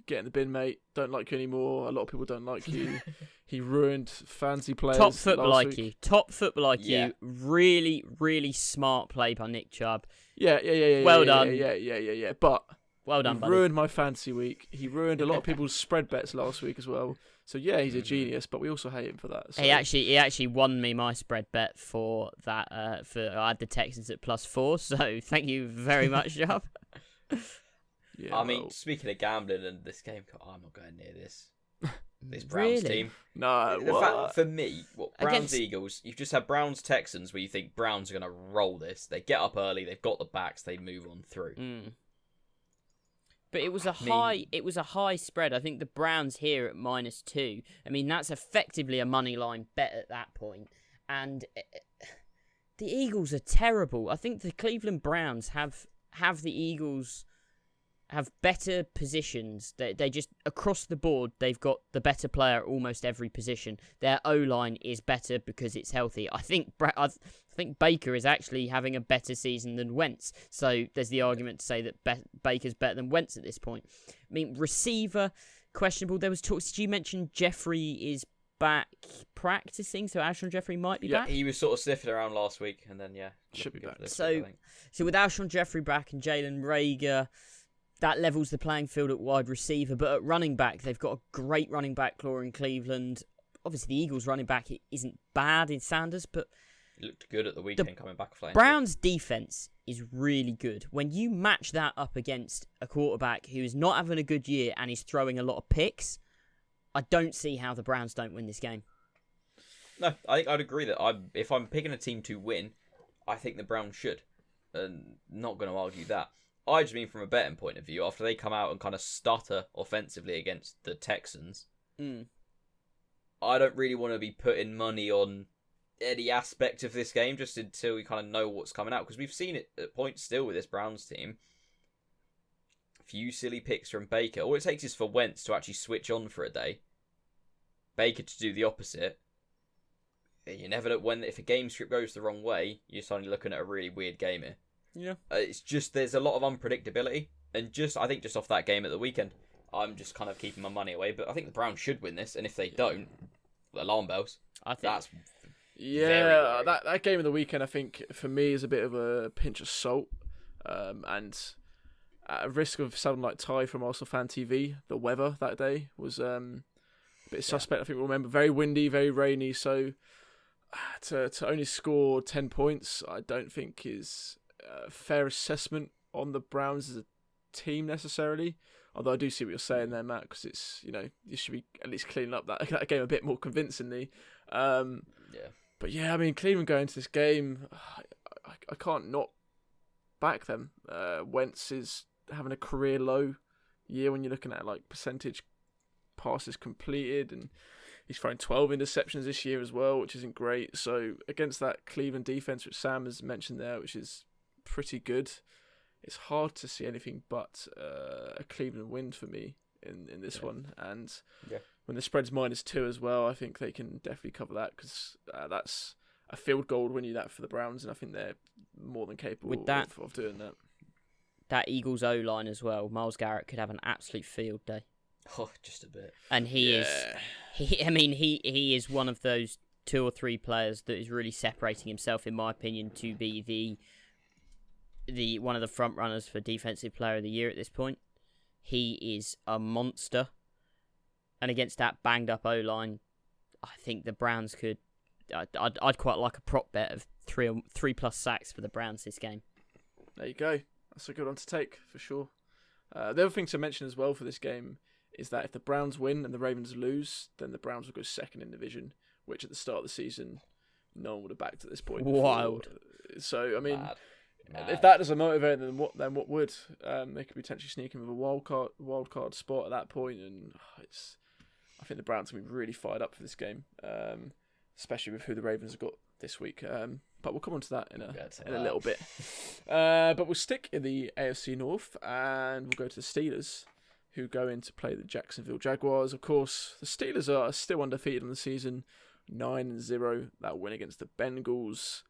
get in the bin, mate. Don't like you anymore. A lot of people don't like you. He ruined fancy players. Top football IQ. Top football IQ. Really, really smart play by Nick Chubb. Yeah. Well done. But well done, he buddy. ruined my fantasy week. He ruined a lot of people's spread bets last week as well. So yeah, he's a genius, but we also hate him for that. So. He actually won me my spread bet for that. I had the Texans at +4, so thank you very much, Job. Yeah, I mean, speaking of gambling and this game, I'm not going near this. This Really? Browns team. No, The fact, for me, Browns Against- Eagles, you've just had Browns Texans where you think Browns are going to roll this. They get up early, they've got the backs, they move on through. But it was a high spread. I think the Browns here at -2. I mean, that's effectively a money line bet at that point. And the Eagles are terrible. I think the Cleveland Browns have the Eagles have better positions. They just, across the board, they've got the better player at almost every position. Their O-line is better because it's healthy. I think Baker is actually having a better season than Wentz. So there's the argument to say that Baker's better than Wentz at this point. I mean, receiver, questionable. There was talks, did you mention Jeffrey is back practicing? So Alshon Jeffrey might be back? He was sort of sniffing around last week, and then, should be back. So with Alshon Jeffrey back and Jalen Reagor, that levels the playing field at wide receiver. But at running back, they've got a great running back core in Cleveland. Obviously, the Eagles running back isn't bad in Sanders, but he looked good at the weekend coming back flying. Browns' defense is really good. When you match that up against a quarterback who is not having a good year and is throwing a lot of picks, I don't see how the Browns don't win this game. No, I think I'd agree that if I'm picking a team to win, I think the Browns should. And not going to argue that. I just mean from a betting point of view, after they come out and kind of stutter offensively against the Texans, I don't really want to be putting money on any aspect of this game just until we kind of know what's coming out. Because we've seen it at points still with this Browns team. A few silly picks from Baker. All it takes is for Wentz to actually switch on for a day. Baker to do the opposite. You never know if a game script goes the wrong way, you're suddenly looking at a really weird game here. Yeah. It's just, there's a lot of unpredictability. And I think just off that game at the weekend, I'm just kind of keeping my money away. But I think the Browns should win this. And if they don't, alarm bells. I think That's Yeah, that game of the weekend, I think, for me, is a bit of a pinch of salt. And at risk of sounding like Ty from Arsenal Fan TV, the weather that day was a bit suspect. I think we'll remember, very windy, very rainy. So to only score 10 points, I don't think is a fair assessment on the Browns as a team necessarily. Although I do see what you're saying there, Matt, because it's, you should be at least cleaning up that game a bit more convincingly. But yeah, I mean, Cleveland going into this game, I can't not back them. Wentz is having a career low year when you're looking at like percentage passes completed, and he's thrown 12 interceptions this year as well, which isn't great. So against that Cleveland defense, which Sam has mentioned there, which is pretty good, it's hard to see anything but a Cleveland win for me in this one. And when the spread's -2 as well, I think they can definitely cover that, because that's a field goal winning that for the Browns, and I think they're more than capable of doing that. That Eagles O-line as well, Myles Garrett could have an absolute field day. Oh, just a bit. And he is one of those 2 or 3 players that is really separating himself, in my opinion, to be the one of the front runners for Defensive Player of the Year at this point. He is a monster. And against that banged up O-line, I think the Browns could... I'd quite like a prop bet of 3+ sacks for the Browns this game. There you go. That's a good one to take, for sure. The other thing to mention as well for this game is that if the Browns win and the Ravens lose, then the Browns will go second in division, which at the start of the season, no one would have backed at this point. Wild. So, I mean... Mad. If that doesn't motivate them, then what would? They could potentially sneak in with a wild card spot at that point, and I think the Browns will be really fired up for this game, especially with who the Ravens have got this week. But we'll come on to that in a little bit. But we'll stick in the AFC North, and we'll go to the Steelers, who go in to play the Jacksonville Jaguars. Of course, the Steelers are still undefeated on the season, 9-0. That win against the Bengals.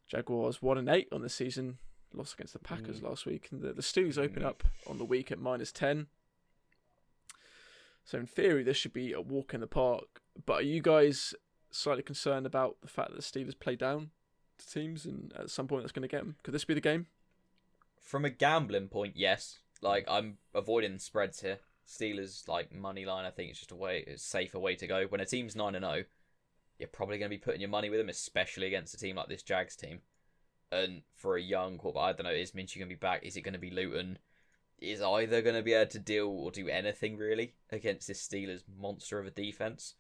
Jaguars 1-8 on the season, lost against the Packers last week, and the Steelers open up on the week at -10. So in theory, this should be a walk in the park. But are you guys slightly concerned about the fact that the Steelers play down to teams, and at some point that's going to get them? Could this be the game? From a gambling point, yes. Like, I'm avoiding spreads here. Steelers like money line. I think it's just a safer way to go. When a team's 9-0, you're probably going to be putting your money with them, especially against a team like this Jags team. And for a young quarterback, I don't know, is Minshew going to be back? Is it going to be Luton? Is either going to be able to deal or do anything really against this Steelers monster of a defense?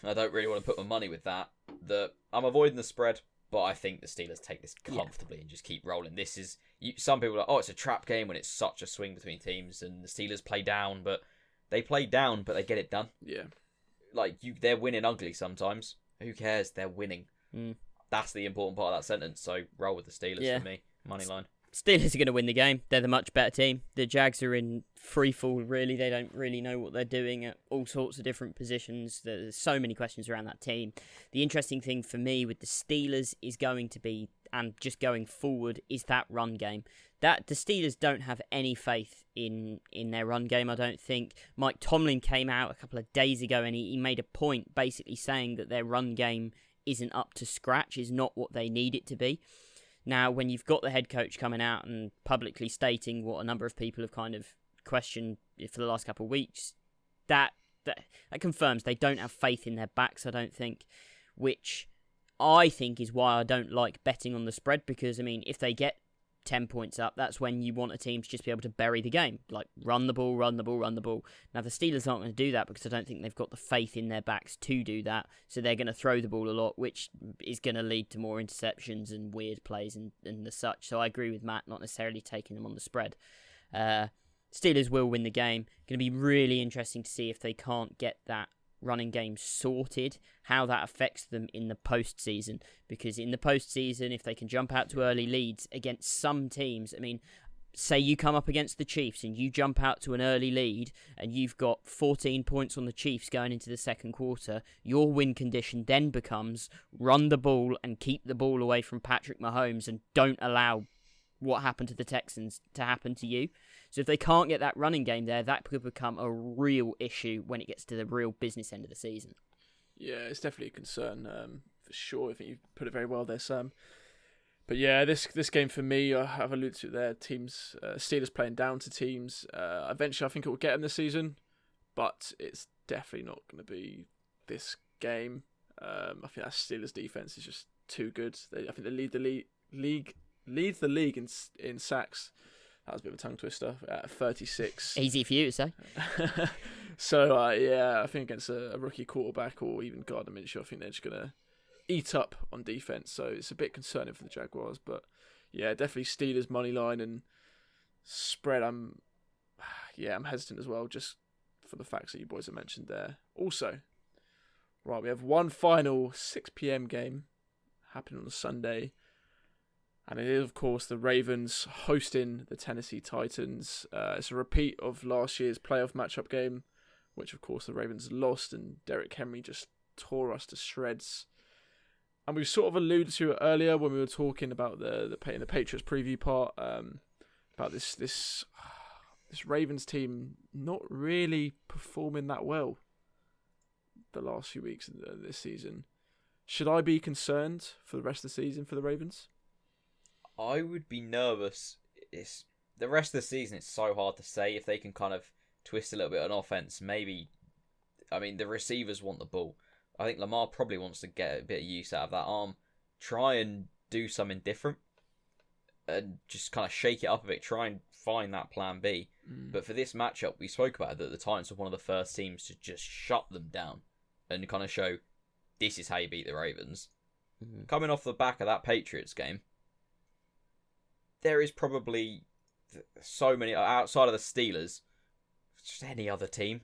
I don't really want to put my money with that. I'm avoiding the spread, but I think the Steelers take this comfortably and just keep rolling. Some people are like, oh, it's a trap game when it's such a swing between teams, and the Steelers play down, but they get it done. Yeah. Like, they're winning ugly sometimes. Who cares? They're winning. That's the important part of that sentence. So roll with the Steelers for me. Money line. Steelers are going to win the game. They're the much better team. The Jags are in free fall, really. They don't really know what they're doing at all sorts of different positions. There's so many questions around that team. The interesting thing for me with the Steelers is going to be, and just going forward, is that run game. That the Steelers don't have any faith in their run game, I don't think. Mike Tomlin came out a couple of days ago and he made a point basically saying that their run game isn't up to scratch, is not what they need it to be. Now, when you've got the head coach coming out and publicly stating what a number of people have kind of questioned for the last couple of weeks, that confirms they don't have faith in their backs, I don't think, which I think is why I don't like betting on the spread, because, I mean, if they get 10 points up, that's when you want a team to just be able to bury the game. Like, run the ball, run the ball, run the ball. Now, the Steelers aren't going to do that because I don't think they've got the faith in their backs to do that. So they're going to throw the ball a lot, which is going to lead to more interceptions and weird plays and the such. So I agree with Matt, not necessarily taking them on the spread. Steelers will win the game. Going to be really interesting to see if they can't get that running game sorted, how that affects them in the postseason. Because in the postseason, if they can jump out to early leads against some teams, I mean, say you come up against the Chiefs and you jump out to an early lead and you've got 14 points on the Chiefs going into the second quarter, your win condition then becomes run the ball and keep the ball away from Patrick Mahomes and don't allow what happened to the Texans to happen to you. So if they can't get that running game there, that could become a real issue when it gets to the real business end of the season. Yeah, it's definitely a concern, for sure. I think you put it very well there, Sam. But yeah, this game for me, I have alluded to there, teams, Steelers playing down to teams. Eventually, I think it will get them this season, but it's definitely not going to be this game. I think that Steelers defense is just too good. I think they leads the league in sacks. That was a bit of a tongue twister at 36. Easy for you to say. So, yeah, I think against a rookie quarterback or even Gardner Minshew, I think they're just going to eat up on defense. So it's a bit concerning for the Jaguars. But, yeah, definitely Steelers money line and spread. I'm hesitant as well, just for the facts that you boys have mentioned there. Also, right, we have one final 6 p.m. game happening on Sunday. And it is, of course, the Ravens hosting the Tennessee Titans. It's a repeat of last year's playoff matchup game, which, of course, the Ravens lost and Derrick Henry just tore us to shreds. And we sort of alluded to it earlier when we were talking about the Patriots preview part, about this Ravens team not really performing that well the last few weeks of this season. Should I be concerned for the rest of the season for the Ravens? I would be nervous. It's the rest of the season. It's so hard to say if they can kind of twist a little bit on offense. Maybe, I mean, the receivers want the ball. I think Lamar probably wants to get a bit of use out of that arm. Try and do something different, and just kind of shake it up a bit. Try and find that plan B. But for this matchup, we spoke about it, that the Titans were one of the first teams to just shut them down and kind of show this is how you beat the Ravens. Coming off the back of that Patriots game, there is probably so many, outside of the Steelers, just any other team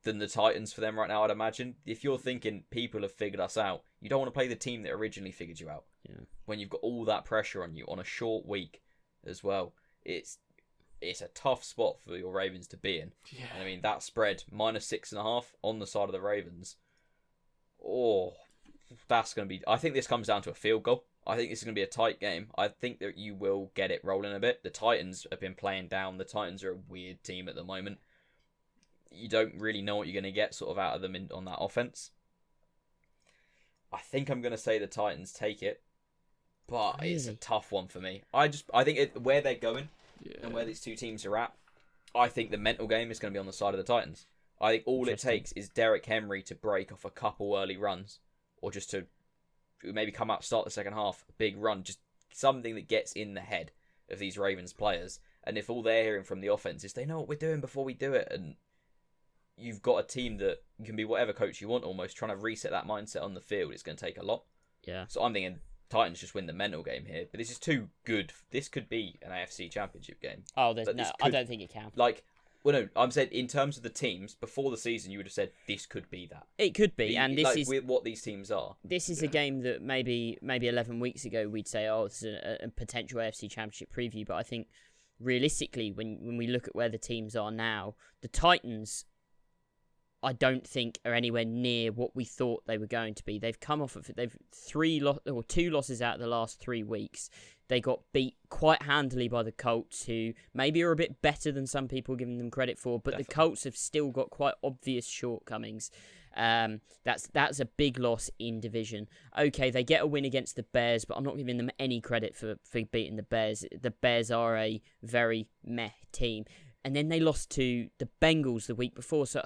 than the Titans for them right now, I'd imagine. If you're thinking people have figured us out, you don't want to play the team that originally figured you out. Yeah. When you've got all that pressure on you on a short week as well. It's a tough spot for your Ravens to be in. Yeah. And I mean, that spread, -6.5 on the side of the Ravens. Oh, that's going to be... I think this comes down to a field goal. I think this is going to be a tight game. I think that you will get it rolling a bit. The Titans have been playing down. The Titans are a weird team at the moment. You don't really know what you're going to get sort of out of them on that offense. I think I'm going to say the Titans take it, but it's a tough one for me. I think where they're going and where these two teams are at, I think the mental game is going to be on the side of the Titans. I think all it takes is Derrick Henry to break off a couple early runs, or just to maybe come out, start the second half, a big run, just something that gets in the head of these Ravens players. And if all they're hearing from the offense is they know what we're doing before we do it, and you've got a team that can be whatever coach you want, almost trying to reset that mindset on the field, it's going to take a lot. Yeah. So I'm thinking Titans just win the mental game here, but this is too good. This could be an AFC Championship game. Oh, I don't think it can. I'm saying in terms of the teams before the season, you would have said this could be that. It could be, and this is with what these teams are. This is a game that maybe 11 weeks ago we'd say, oh, it's a potential AFC Championship preview. But I think realistically, when we look at where the teams are now, the Titans, I don't think are anywhere near what we thought they were going to be. They've come off of two losses out of the last 3 weeks. They got beat quite handily by the Colts, who maybe are a bit better than some people are giving them credit for, but Definitely. The Colts have still got quite obvious shortcomings. That's a big loss in division. Okay, they get a win against the Bears, but I'm not giving them any credit for beating the Bears. The Bears are a very meh team. And then they lost to the Bengals the week before, so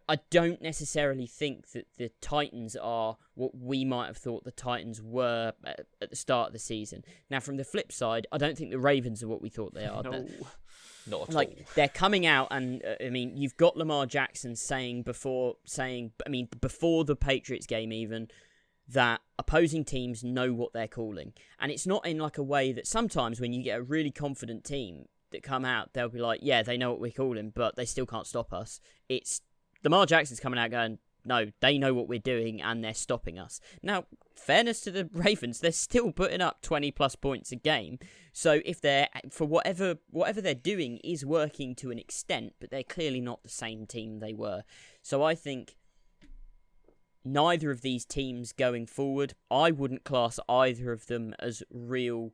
I don't necessarily think that the Titans are what we might have thought the Titans were at the start of the season. Now, from the flip side, I don't think the Ravens are what we thought they are. No, not at all. They're coming out, and you've got Lamar Jackson saying before the Patriots game even, that opposing teams know what they're calling. And it's not in like a way that sometimes when you get a really confident team that come out, they'll be like, yeah, they know what we're calling, but they still can't stop us. It's Lamar Jackson's coming out going, no, they know what we're doing and they're stopping us. Now, fairness to the Ravens, they're still putting up 20 plus points a game. So if they're, for whatever they're doing is working to an extent, but they're clearly not the same team they were. So I think neither of these teams going forward, I wouldn't class either of them as real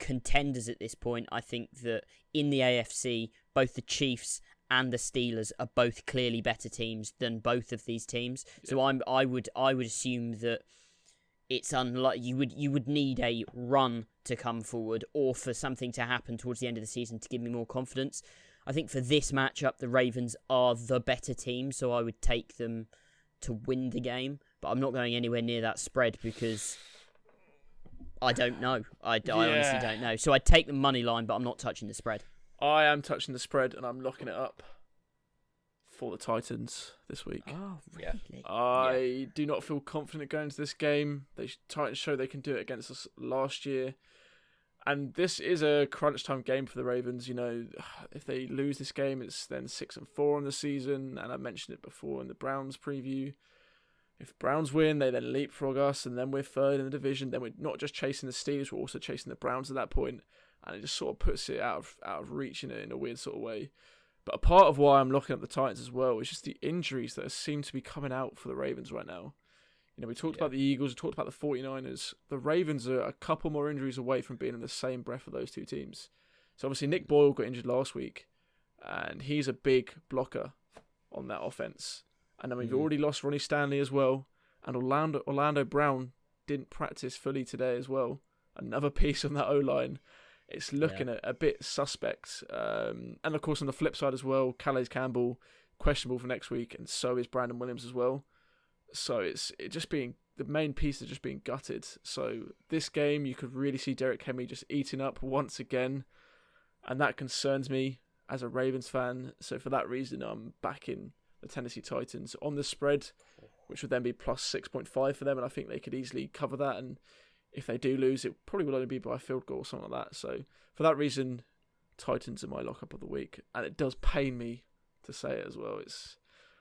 contenders at this point. I think that in the AFC, both the Chiefs and the Steelers are both clearly better teams than both of these teams. Yeah. So I would assume that it's unlikely you would need a run to come forward or for something to happen towards the end of the season to give me more confidence. I think for this matchup, the Ravens are the better team, so I would take them to win the game. But I'm not going anywhere near that spread because I don't know. I honestly don't know. So I'd take the money line, but I'm not touching the spread. I am touching the spread and I'm locking it up for the Titans this week. Oh, really? I do not feel confident going into this game. Titans show they can do it against us last year. And this is a crunch time game for the Ravens. You know, if they lose this game, it's then 6-4 on the season. And I mentioned it before in the Browns preview. If Browns win, they then leapfrog us and then we're third in the division. Then we're not just chasing the Steelers, we're also chasing the Browns at that point. And it just sort of puts it out of reach in a weird sort of way. But a part of why I'm looking at the Titans as well is just the injuries that seem to be coming out for the Ravens right now. You know, we talked about the Eagles, we talked about the 49ers. The Ravens are a couple more injuries away from being in the same breath of those two teams. So obviously Nick Boyle got injured last week, and he's a big blocker on that offense. And then we've already lost Ronnie Stanley as well, and Orlando Brown didn't practice fully today as well. Another piece on that O-line. It's looking a bit suspect. And of course, on the flip side as well, Calais Campbell, questionable for next week, and so is Brandon Williams as well. So the main piece is just being gutted. So this game, you could really see Derrick Henry just eating up once again. And that concerns me as a Ravens fan. So for that reason, I'm backing the Tennessee Titans on the spread, which would then be plus 6.5 for them. And I think they could easily cover that. And if they do lose, it probably will only be by a field goal or something like that. So for that reason, Titans are my lock-up of the week. And it does pain me to say it as well. It's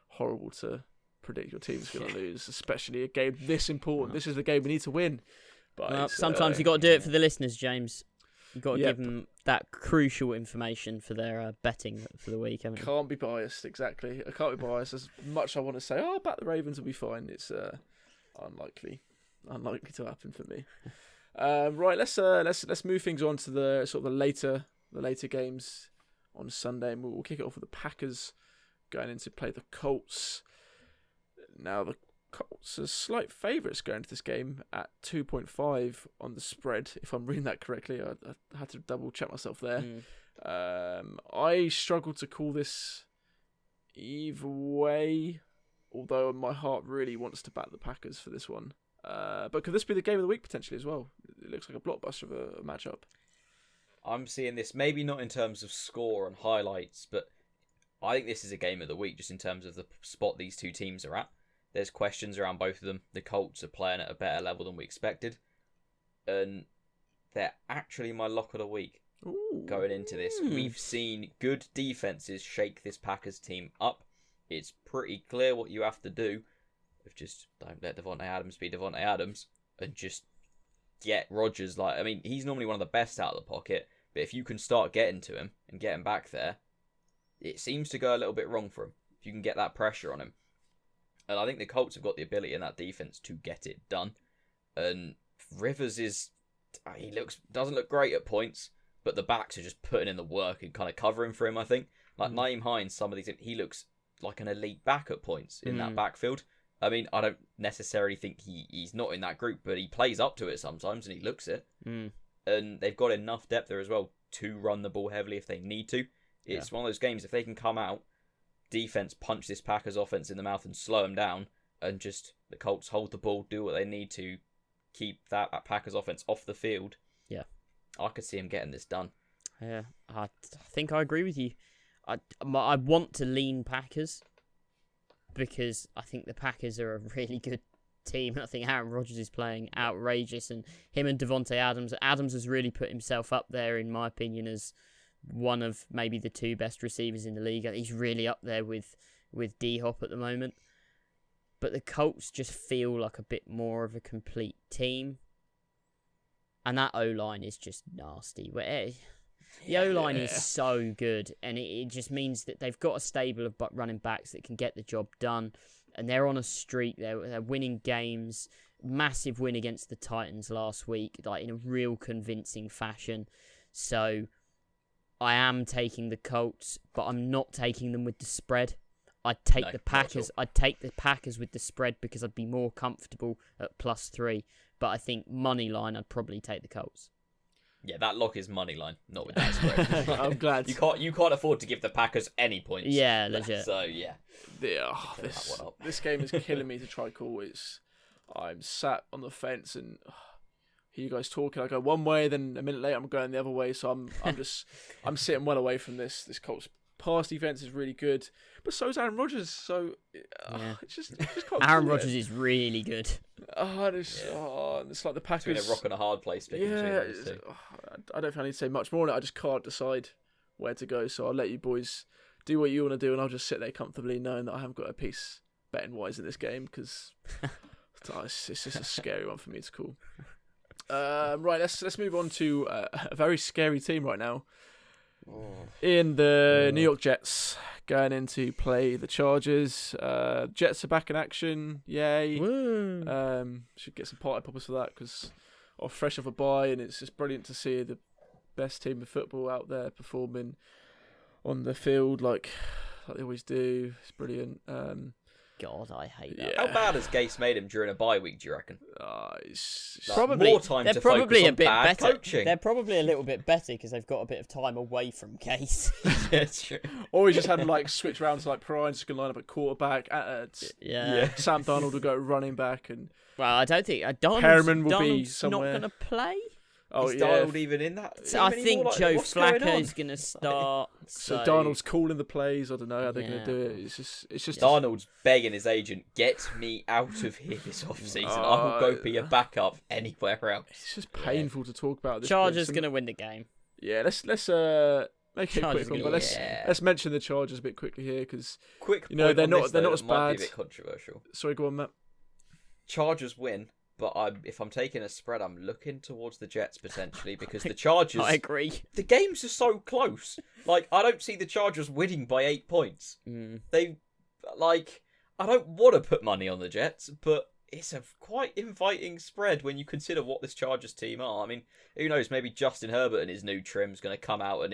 horrible to predict your team's going to lose, especially a game this important. This is the game we need to win. But sometimes you got to do it for the listeners, James. You've got to give them that crucial information for their betting for the week, haven't you? Can't be biased, exactly. I can't be biased. As much as I want to say, I bet the Ravens will be fine. It's unlikely to happen for me. Right, let's move things on to the sort of the later games on Sunday. And we'll kick it off with the Packers going in to play the Colts. Now the Colts are slight favourites going into this game at 2.5 on the spread. If I'm reading that correctly, I had to double check myself there. I struggle to call this either way, although my heart really wants to back the Packers for this one. But could this be the game of the week potentially as well? It looks like a blockbuster of a matchup. I'm seeing this maybe not in terms of score and highlights, but I think this is a game of the week just in terms of the spot these two teams are at. There's questions around both of them. The Colts are playing at a better level than we expected, and they're actually my lock of the week. Ooh. Going into this, we've seen good defenses shake this Packers team up. It's pretty clear what you have to do. If just don't let Devontae Adams be Devontae Adams and just get Rodgers. He's normally one of the best out of the pocket, but if you can start getting to him and get him back there, it seems to go a little bit wrong for him. If you can get that pressure on him. And I think the Colts have got the ability in that defense to get it done. And Rivers doesn't look great at points, but the backs are just putting in the work and kind of covering for him, I think. Nyheim Hines, he looks like an elite back at points in that backfield. I don't necessarily think he's not in that group, but he plays up to it sometimes and he looks it. And they've got enough depth there as well to run the ball heavily if they need to. It's one of those games, if they can come out, defense punch this Packers offense in the mouth and slow them down, and just the Colts hold the ball, do what they need to keep that Packers offense off the field. Yeah. I could see him getting this done. Yeah, I think I agree with you. I want to lean Packers because I think the Packers are a really good team. I think Aaron Rodgers is playing outrageous, and him and Devontae Adams has really put himself up there, in my opinion, as one of maybe the two best receivers in the league. He's really up there with D-Hop at the moment. But the Colts just feel like a bit more of a complete team. And that O-line is just nasty. The O-line is so good, and it just means that they've got a stable of running backs that can get the job done. And they're on a streak. They're winning games. Massive win against the Titans last week, in a real convincing fashion. So I am taking the Colts, but I'm not taking them with the spread. I'd take the Packers. I'd take the Packers with the spread because I'd be more comfortable at +3. But I think money line, I'd probably take the Colts. Yeah, that lock is money line, not with that spread. I'm glad you can't afford to give the Packers any points. Yeah, legit. So yeah, this game is killing me to try call. I'm sat on the fence and hear you guys talking. I go one way, then a minute later I'm going the other way. So I'm sitting well away from this. This Colts pass defense is really good, but so is Aaron Rodgers. So it's just can't Aaron Rodgers is really good. It's like the Packers. Between a rock and a hard place. I don't think I need to say much more on it. I just can't decide where to go. So I'll let you boys do what you want to do, and I'll just sit there comfortably knowing that I haven't got a piece betting wise in this game because it's just a scary one for me to call. Right, let's move on to a very scary team right now. In the New York Jets, going in to play the Chargers. Jets are back in action. Yay. Should get some party poppers for that because I'm fresh off a bye, and it's just brilliant to see the best team of football out there performing on the field like they always do. It's brilliant. God, I hate that. How bad has Gase made him during a bye week, do you reckon? It's probably more time they're to probably focus a on bit bad better. coaching. They're probably a little bit better because they've got a bit of time away from Gase. Yeah, it's true. Or he just had switch round to Perine, just gonna line up at quarterback. Sam Darnold will go running back, and I don't think Perriman will be Darnold's somewhere. not going to play. Is Darnold even in that? I think Joe Flacco's going to start. So Darnold's calling the plays. I don't know how they're going to do it. It's just Darnold's begging his agent, get me out of here this offseason. I will go be a backup anywhere else. It's just painful to talk about. Chargers going to win the game. Yeah, let's make it a quick one, but let's mention the Chargers a bit quickly here because they're not as bad. Be a bit controversial. Sorry, go on, Matt. Chargers win. But if I'm taking a spread, I'm looking towards the Jets potentially because the Chargers... I agree. The games are so close. I don't see the Chargers winning by 8 points. I don't want to put money on the Jets, but it's a quite inviting spread when you consider what this Chargers team are. I mean, who knows? Maybe Justin Herbert and his new trim's going to come out and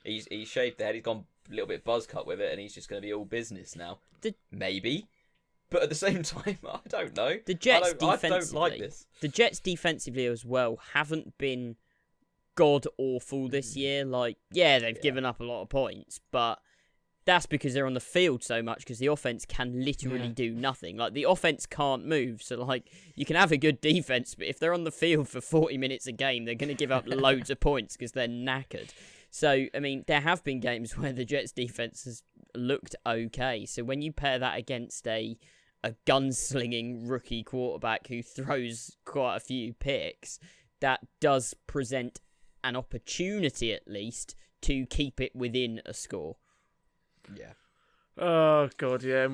he's shaved the head. He's gone a little bit buzz cut with it and he's just going to be all business now. Maybe. But at the same time, I don't know. The Jets I don't like this. The Jets defensively as well haven't been god awful this year. Like, they've given up a lot of points, but that's because they're on the field so much, because the offense can literally do nothing. Like, the offense can't move, so, like, you can have a good defense, but if they're on the field for 40 minutes a game, they're going to give up loads of points because they're knackered. So, I mean, there have been games where the Jets' defense has looked okay. So when you pair that against a gunslinging rookie quarterback who throws quite a few picks, that does present an opportunity, at least, to keep it within a score. Yeah. Oh, God, yeah.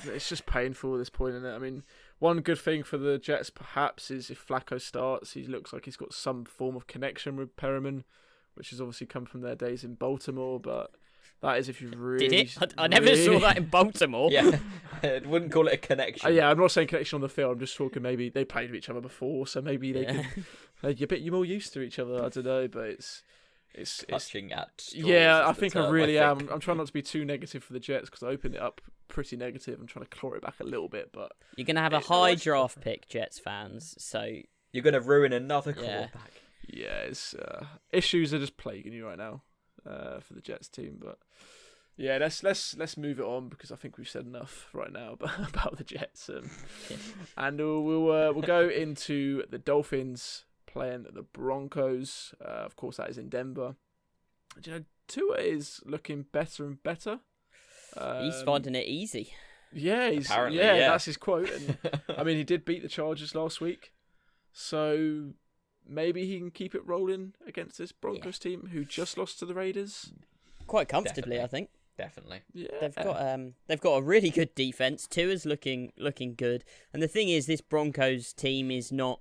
It's just painful at this point, isn't it? I mean, one good thing for the Jets, perhaps, is if Flacco starts, he looks like he's got some form of connection with Perriman, which has obviously come from their days in Baltimore, but that is if you really... Did it? I never saw that in Baltimore. Yeah, I wouldn't call it a connection. Yeah, I'm not saying connection on the field, I'm just talking maybe they played with each other before, so maybe they could... They're a bit more used to each other, I don't know, but it's touching at straws. Yeah, I think I really am. I'm trying not to be too negative for the Jets because I opened it up pretty negative. I'm trying to claw it back a little bit, but you're going to have a high draft pick, Jets fans, so... You're going to ruin another quarterback. Yeah, it's issues are just plaguing you right now for the Jets team, but yeah, let's move it on because I think we've said enough right now about the Jets, and we'll go into the Dolphins playing the Broncos. Of course, that is in Denver. Do you know, Tua is looking better and better. He's finding it easy. Yeah, Apparently, that's his quote. And I mean, he did beat the Chargers last week, so maybe he can keep it rolling against this Broncos team who just lost to the Raiders quite comfortably. Definitely. I think. Definitely. Yeah. They've got a really good defense. Tua's looking good, and the thing is, this Broncos team is not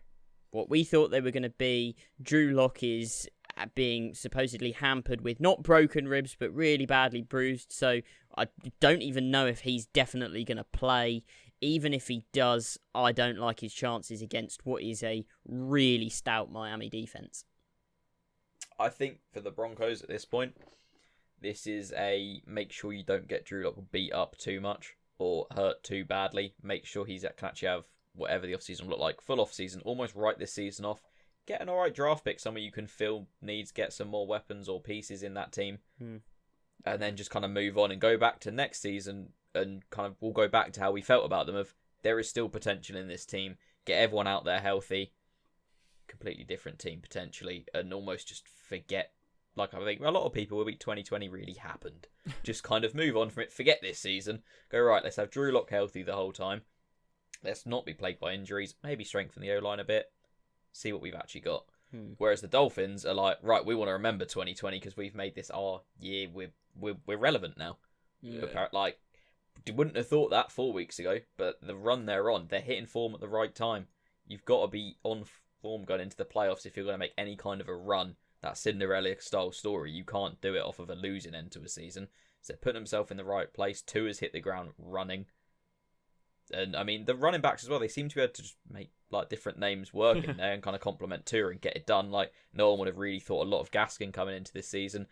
what we thought they were going to be. Drew Lock is being supposedly hampered with not broken ribs, but really badly bruised. So I don't even know if he's definitely going to play. Even if he does, I don't like his chances against what is a really stout Miami defense. I think for the Broncos at this point, this is a make sure you don't get Drew Lock beat up too much or hurt too badly. Make sure he can actually have whatever the offseason look like, full offseason, almost write this season off. Get an alright draft pick, somewhere you can fill needs, get some more weapons or pieces in that team, and then just kind of move on and go back to next season and kind of we'll go back to how we felt about them of there is still potential in this team. Get everyone out there healthy, completely different team potentially, and almost just forget. Like I think a lot of people will be 2020 really happened. Just kind of move on from it, forget this season, go right, let's have Drew Lock healthy the whole time. Let's not be plagued by injuries. Maybe strengthen the O-line a bit. See what we've actually got. Whereas the Dolphins are like, right, we want to remember 2020 because we've made this our year. We're relevant now. Yeah. Like, you wouldn't have thought that 4 weeks ago, but the run they're on, they're hitting form at the right time. You've got to be on form going into the playoffs if you're going to make any kind of a run. That Cinderella-style story, you can't do it off of a losing end to a season. So they're putting themselves in the right place. Tua's hit the ground running. And, I mean, the running backs as well, they seem to be able to just make, like, different names work in there and kind of complement Tua and get it done. Like, no one would have really thought a lot of Gaskin coming into this season.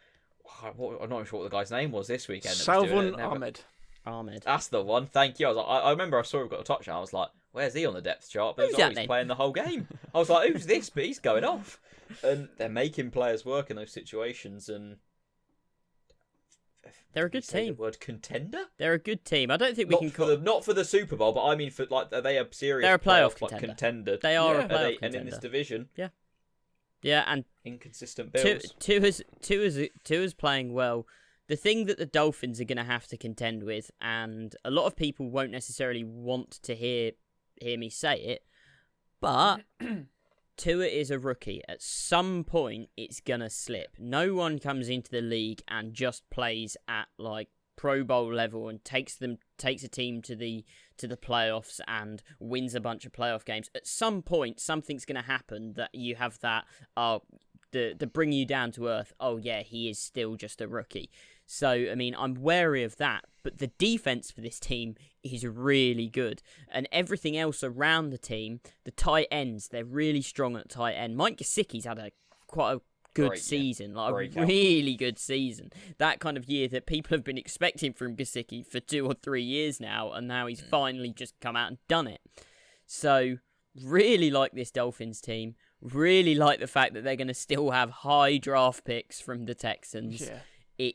I'm not sure what the guy's name was this weekend. Salvon Ahmed. That's the one. Thank you. I was like, I remember I saw him got a touchdown. I was like, where's he on the depth chart? But he's playing the whole game. I was like, who's this? But he's going off. And they're making players work in those situations, and they're a good team. The word contender? They're a good team. I don't think we can call them not for the Super Bowl, but I mean for like are they a serious? They're a playoff contender. They are a playoff contender. And in this division, yeah, and inconsistent Bills. Tua's playing well. The thing that the Dolphins are going to have to contend with, and a lot of people won't necessarily want to hear me say it, but Tua is a rookie. At some point, it's going to slip. No one comes into the league and just plays at like Pro Bowl level and takes a team to the playoffs and wins a bunch of playoff games. At some point, something's going to happen that you have that to bring you down to earth. Oh yeah, he is still just a rookie. So, I mean, I'm wary of that, but the defense for this team is really good. And everything else around the team, the tight ends, they're really strong at tight end. Mike Gesicki's had quite a good season, like a really good season. That kind of year that people have been expecting from Gesicki for 2 or 3 years now, and now he's finally just come out and done it. So, really like this Dolphins team. Really like the fact that they're going to still have high draft picks from the Texans. Yeah.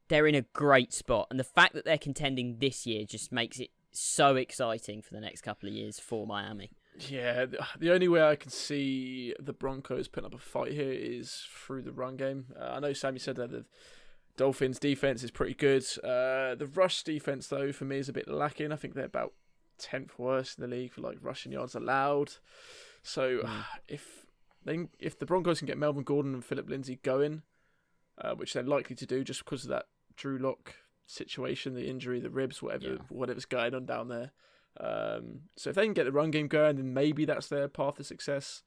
They're in a great spot, and the fact that they're contending this year just makes it so exciting for the next couple of years for Miami. Yeah, the only way I can see the Broncos putting up a fight here is through the run game. I know Sammy said that the Dolphins' defense is pretty good. The rush defense, though, for me is a bit lacking. I think they're about 10th worst in the league for like rushing yards allowed. So if the Broncos can get Melvin Gordon and Phillip Lindsay going, which they're likely to do just because of that Drew Lock situation, the injury, the ribs, whatever's going on down there. So if they can get the run game going, then maybe that's their path to success.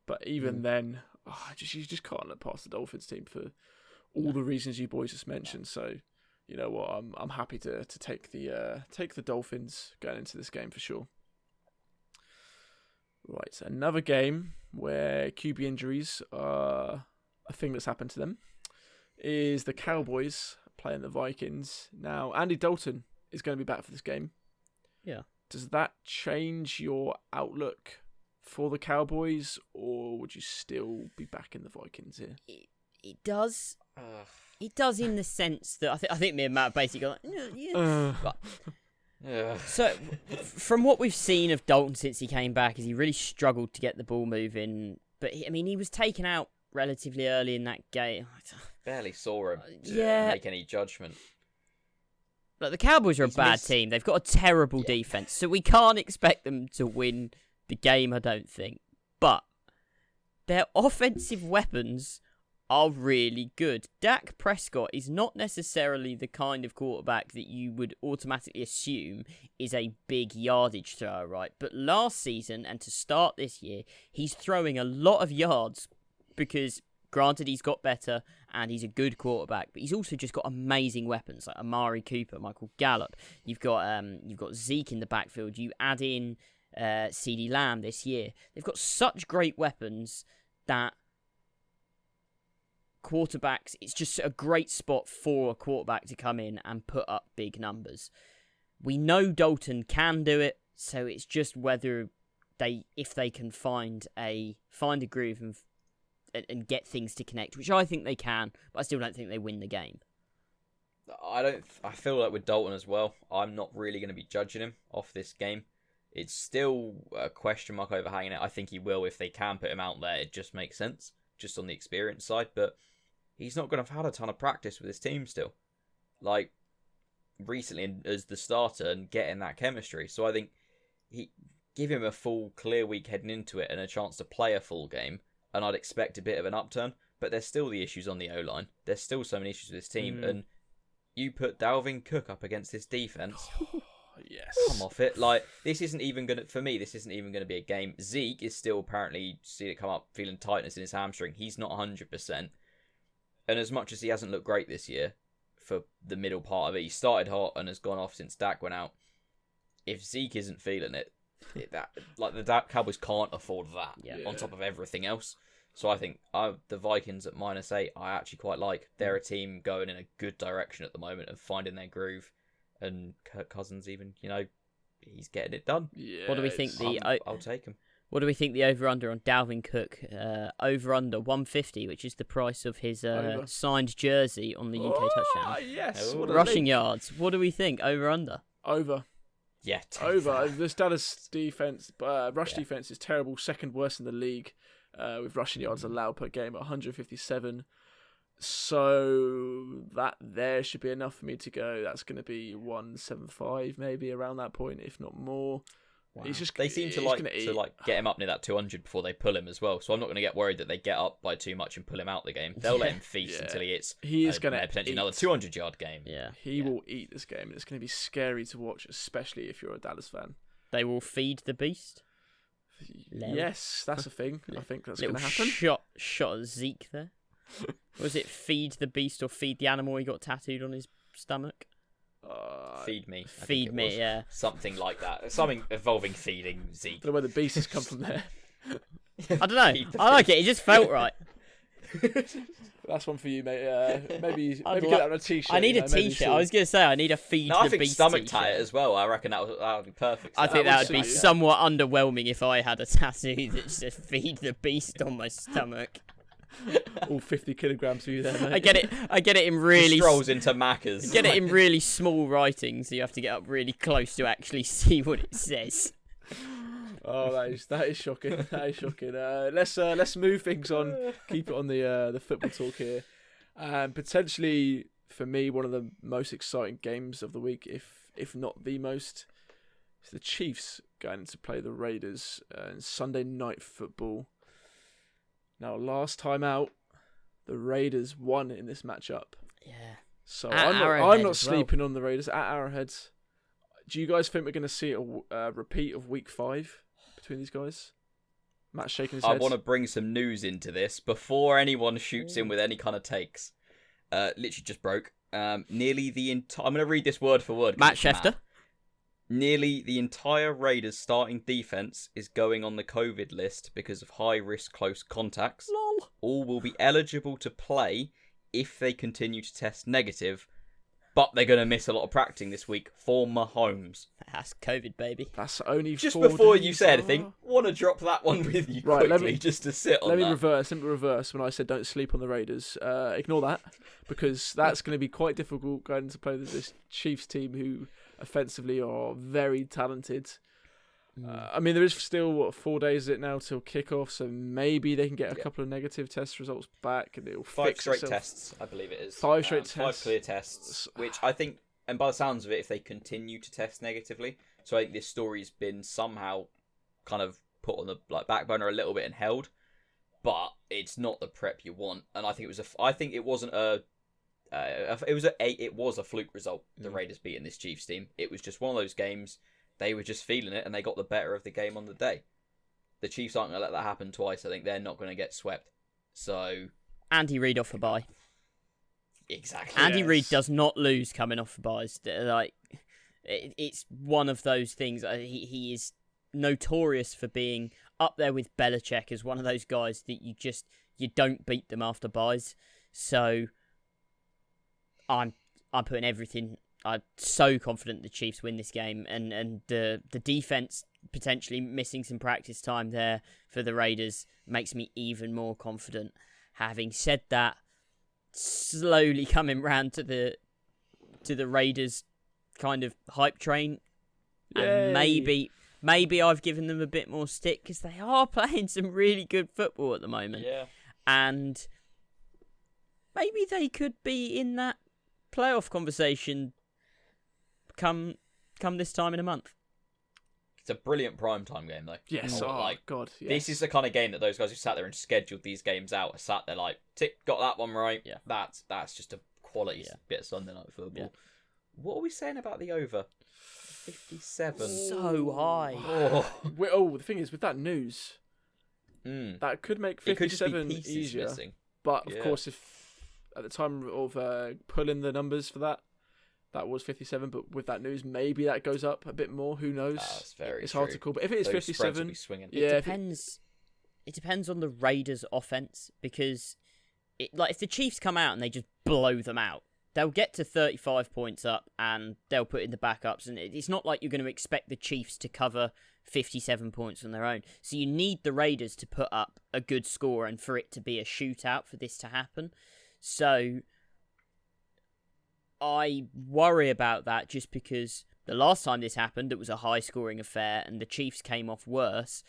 But even then, you just can't look past the Dolphins team for all the reasons you boys just mentioned. So you know what, I'm happy to take the Dolphins going into this game for sure. Right, another game where QB injuries are a thing that's happened to them is the Cowboys playing the Vikings. Now, Andy Dalton is going to be back for this game. Yeah. Does that change your outlook for the Cowboys, or would you still be back in the Vikings here? It does. It does in the sense that I think me and Matt basically go, So, from what we've seen of Dalton since he came back, is he really struggled to get the ball moving. But he was taken out relatively early in that game. Barely saw him to make any judgment. Like, the Cowboys are a bad team. They've got a terrible defense, so we can't expect them to win the game, I don't think. But their offensive weapons are really good. Dak Prescott is not necessarily the kind of quarterback that you would automatically assume is a big yardage thrower, right? But last season, and to start this year, he's throwing a lot of yards because, granted, he's got better and he's a good quarterback, but he's also just got amazing weapons like Amari Cooper, Michael Gallup. You've got Zeke in the backfield. You add in CeeDee Lamb this year. They've got such great weapons that quarterbacks, it's just a great spot for a quarterback to come in and put up big numbers. We know Dalton can do it, so it's just whether if they can find a groove and get things to connect, which I think they can, but I still don't think they win the game. I feel like with Dalton as well, I'm not really going to be judging him off this game. It's still a question mark overhanging it. I think he will if they can put him out there. It just makes sense, just on the experience side, but he's not going to have had a ton of practice with his team still. Like, recently as the starter and getting that chemistry. So I think give him a full clear week heading into it and a chance to play a full game, and I'd expect a bit of an upturn. But there's still the issues on the O-line. There's still so many issues with this team. And you put Dalvin Cook up against this defense. Yes. Come off it. Like, this isn't even going to be a game. Zeke is still apparently, see it come up, feeling tightness in his hamstring. He's not 100%. And as much as he hasn't looked great this year for the middle part of it, he started hot and has gone off since Dak went out. If Zeke isn't feeling it, the Cowboys can't afford that on top of everything else. So I think the Vikings at -8, I actually quite like. They're a team going in a good direction at the moment and finding their groove. And Kirk Cousins even, he's getting it done. Yeah, what do we think I'll take him. What do we think the over-under on Dalvin Cook? Over-under 150, which is the price of his signed jersey on the UK touchdown. Yes. Rushing yards. What do we think? Over-under? Over. Yeah, over. This Dallas defense, defense is terrible. Second worst in the league with rushing yards allowed per game at 157. So that there should be enough for me to go. That's going to be 175, maybe around that point, if not more. Wow. They seem to get him up near that 200 before they pull him as well. So I'm not going to get worried that they get up by too much and pull him out the game. They'll let him feast until he is going to potentially another 200-yard game. Yeah, he will eat this game. It's going to be scary to watch, especially if you're a Dallas fan. They will feed the beast. Yes, that's a thing. I think that's going to happen. Shot at Zeke there. Was it feed the beast or feed the animal he got tattooed on his stomach? Feed me. Feed me, yeah. Something like that. Something involving feeding Zeke. I don't know where the beast has come from there. I don't know. I like it. It just felt right. That's one for you, mate. Maybe get like- that on a t-shirt. I need you a know, maybe t-shirt. see- I was going to say I need a feed No, the I think beast stomach t-shirt. tat as well. I reckon that would be perfect. I think that would would be suit you. somewhat underwhelming if I had a tattoo that said "Feed the Beast" on my stomach. all 50 kilograms for you there, mate. I get it in He really strolls into Macca's. get it in really small writing, so you have to get up really close to actually see what it says. Oh, that is shocking. That is shocking. Let's move things on. Keep it on the football talk here. Potentially for me, one of the most exciting games of the week, if not the most, is the Chiefs going to play the Raiders in Sunday Night Football. Now, last time out, the Raiders won in this matchup. Yeah. So At I'm Arrowhead not as well. sleeping on the Raiders at Arrowhead. Do you guys think we're going to see a repeat of Week 5 between these guys? Matt's shaking his I head. want to bring some news into this before anyone shoots in with any kind of takes. Literally just broke. Nearly the entire... I'm going to read this word for word. 'cause Matt it's Schefter. mad. Nearly the entire Raiders starting defense is going on the COVID list because of high-risk close contacts. Lol. All will be eligible to play if they continue to test negative, but they're going to miss a lot of practicing this week for Mahomes. That's COVID, baby. That's only Just 4 before days. you say anything, want to drop that one with you Right, quickly just to sit on Let me that. reverse when I said don't sleep on the Raiders. Ignore that, because that's going to be quite difficult going to play with this Chiefs team who offensively are very talented. I mean, there is still 4 days is it now till kickoff, so maybe they can get a couple of negative test results back and it'll 5 fix straight itself. tests, I believe it is. 5 straight 5 tests. clear tests, which I think, and by the sounds of it, if they continue to test negatively, so I think this story's been somehow kind of put on the back burner a little bit and held, but it's not the prep you want. And I think it was a fluke result. The Raiders beating this Chiefs team. It was just one of those games. They were just feeling it, and they got the better of the game on the day. The Chiefs aren't going to let that happen twice. I think they're not going to get swept. So Andy Reid off a bye. exactly. Andy Yes. Reid does not lose coming off a buys. Like, it's one of those things. He is notorious for being up there with Belichick as one of those guys that you don't beat them after buys. So I'm putting everything. I'm so confident the Chiefs win this game, and the defense potentially missing some practice time there for the Raiders makes me even more confident. Having said that, slowly coming round to the Raiders kind of hype train, and Yay. maybe I've given them a bit more stick because they are playing some really good football at the moment, Yeah. and maybe they could be in that playoff conversation come this time in a month. It's a brilliant primetime game, though. Yes, God. Yes. This is the kind of game that those guys who sat there and scheduled these games out are sat there like, tick, got that one right. Yeah. That's just a quality bit of Sunday night football. Yeah. What are we saying about the over? 57. So high. The thing is, with that news, that could make It could just 57 be pieces easier. missing. But of Yeah. course, if at the time of pulling the numbers for that was 57. But with that news, maybe that goes up a bit more. Who knows? That's very It's hard true. to call. But if it is Those spreads will 57, be swinging. yeah, It depends on the Raiders' offense, because if the Chiefs come out and they just blow them out, they'll get to 35 points up and they'll put in the backups, and it's not like you're going to expect the Chiefs to cover 57 points on their own. So you need the Raiders to put up a good score and for it to be a shootout for this to happen. So I worry about that just because the last time this happened, it was a high-scoring affair and the Chiefs came off worse.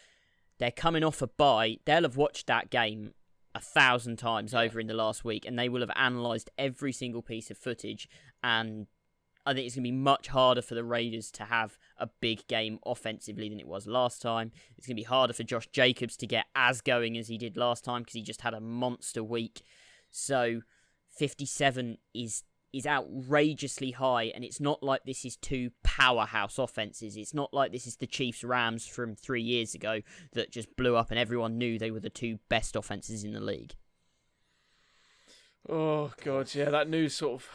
They're coming off a bye. They'll have watched that game 1,000 times over in the last week, and they will have analysed every single piece of footage, and I think it's going to be much harder for the Raiders to have a big game offensively than it was last time. It's going to be harder for Josh Jacobs to get as going as he did last time because he just had a monster week. So 57 is outrageously high, and it's not like this is two powerhouse offenses. It's not like this is the Chiefs-Rams from 3 years ago that just blew up and everyone knew they were the two best offenses in the league. Oh God, yeah, that news sort of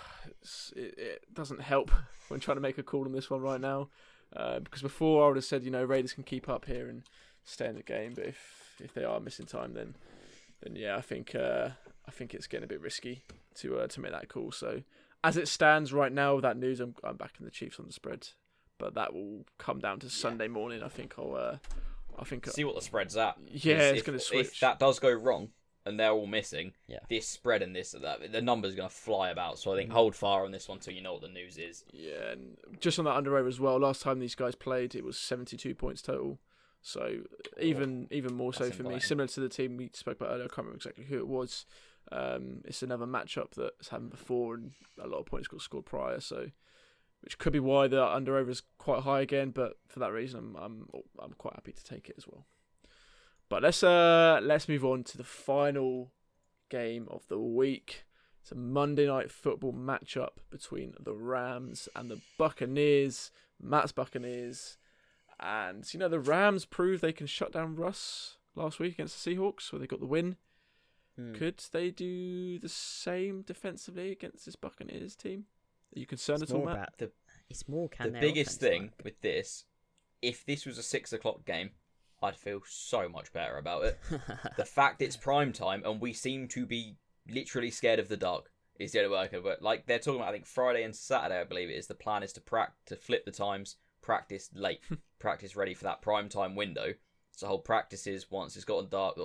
it doesn't help when trying to make a call on this one right now. Because before I would have said, Raiders can keep up here and stay in the game, but if they are missing time, then yeah, I think I think it's getting a bit risky to make that call. So as it stands right now with that news, I'm backing the Chiefs on the spread, but that will come down to Sunday morning. I think see what the spread's at. Yeah, it's going to switch. If that does go wrong and they're all missing, this spread and this and that, the numbers are going to fly about. So I think hold fire on this one till you know what the news is. Yeah, and just on that under-over as well, last time these guys played, it was 72 points total. So even more so for me, similar to the team we spoke about earlier, I can't remember exactly who it was. It's another matchup that's happened before and a lot of points got scored prior, so which could be why the under-over is quite high again, but for that reason I'm quite happy to take it as well. But let's move on to the final game of the week. It's a Monday Night Football matchup between the Rams and the Buccaneers. Matt's Buccaneers. And, the Rams proved they can shut down Russ last week against the Seahawks, where they got the win. Could they do the same defensively against this Buccaneers team? Are you concerned at all, Matt? The biggest thing with this, if this was a 6 o'clock game, I'd feel so much better about it. The fact it's prime time and we seem to be literally scared of the dark is the only way I could work. Like they're talking about, I think Friday and Saturday, I believe it is. The plan is to flip the times, practice late, practice ready for that prime time window. So hold practices once it's gotten dark,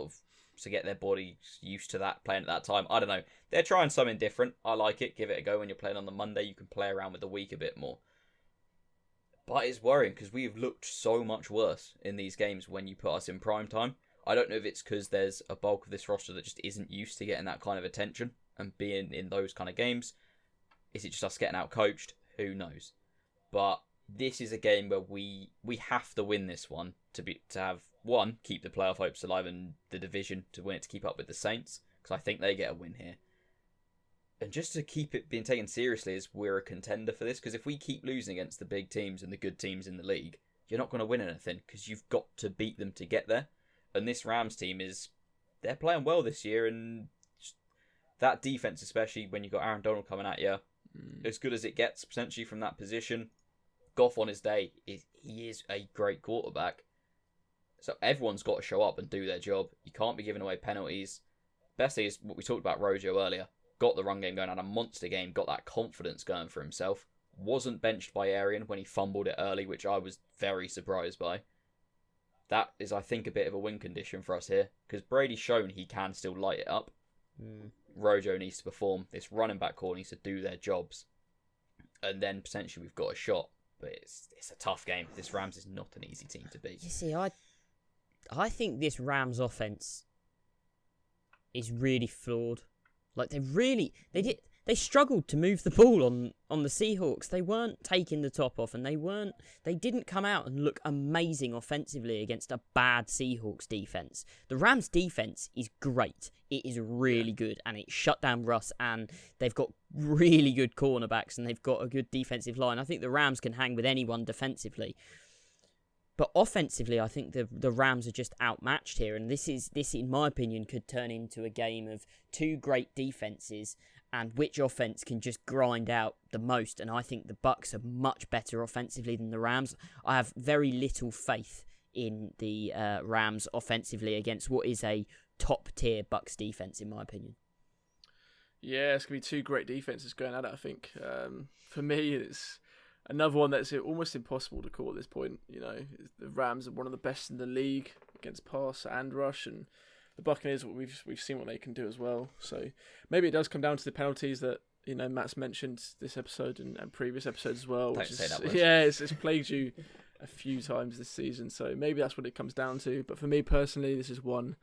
to get their body used to that, playing at that time. I don't know. They're trying something different. I like it. Give it a go. When you're playing on the Monday, you can play around with the week a bit more. But it's worrying because we've looked so much worse in these games when you put us in prime time. I don't know if it's because there's a bulk of this roster that just isn't used to getting that kind of attention and being in those kind of games. Is it just us getting out coached? Who knows? But this is a game where we have to win this one to have one, keep the playoff hopes alive and the division to win it to keep up with the Saints, because I think they get a win here. And just to keep it being taken seriously as we're a contender for this, because if we keep losing against the big teams and the good teams in the league, you're not going to win anything because you've got to beat them to get there. And this Rams team they're playing well this year, and that defense, especially when you've got Aaron Donald coming at you, as good as it gets potentially from that position. Goff on his day, he is a great quarterback. So everyone's got to show up and do their job. You can't be giving away penalties. Best thing is what we talked about Rojo earlier. Got the run game going, had a monster game, got that confidence going for himself. Wasn't benched by Arian when he fumbled it early, which I was very surprised by. That is, I think, a bit of a win condition for us here, because Brady's shown he can still light it up. Rojo needs to perform. This running back core needs to do their jobs. And then potentially we've got a shot. But it's a tough game. This Rams is not an easy team to beat. You see, I think this Rams offense is really flawed. Like they struggled to move the ball on the Seahawks. They weren't taking the top off, and they didn't come out and look amazing offensively against a bad Seahawks defense. The Rams defense is great. It is really good, and it shut down Russ, and they've got really good cornerbacks, and they've got a good defensive line. I think the Rams can hang with anyone defensively. But offensively, I think the Rams are just outmatched here, and this, in my opinion, could turn into a game of two great defenses, and which offense can just grind out the most. And I think the Bucs are much better offensively than the Rams. I have very little faith in the Rams offensively against what is a top-tier Bucs defense, in my opinion. Yeah, it's going to be two great defenses going at it, I think. For me, it's another one that's almost impossible to call at this point. The Rams are one of the best in the league against pass and rush, and the Buccaneers, we've seen what they can do as well. So maybe it does come down to the penalties that Matt's mentioned this episode and previous episodes as well. Don't say that word. Yeah, it's plagued you a few times this season. So maybe that's what it comes down to. But for me personally, this is one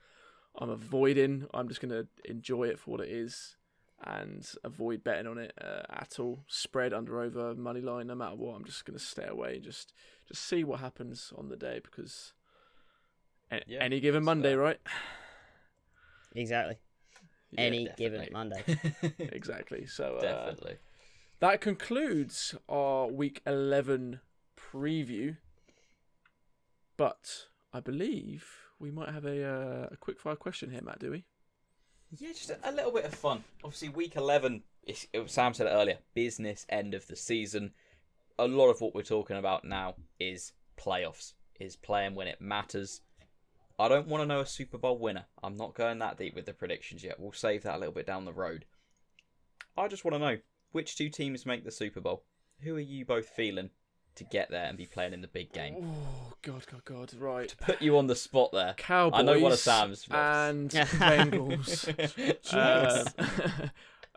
I'm avoiding. I'm just going to enjoy it for what it is and avoid betting on it at all. Spread, under, over, money line, no matter what. I'm just going to stay away and just see what happens on the day, because any given Monday, right? Exactly. Yeah, any given Monday. Exactly. So definitely. That concludes our Week 11 preview. But I believe we might have a quick-fire question here, Matt, do we? Yeah, just a little bit of fun. Obviously, Week 11, Sam said it earlier, business end of the season. A lot of what we're talking about now is playoffs, is playing when it matters. I don't want to know a Super Bowl winner. I'm not going that deep with the predictions yet. We'll save that a little bit down the road. I just want to know, which 2 teams make the Super Bowl? Who are you both feeling to get there and be playing in the big game? Oh, God. Right. To put you on the spot there. Cowboys I know one of Sam's. and Bengals.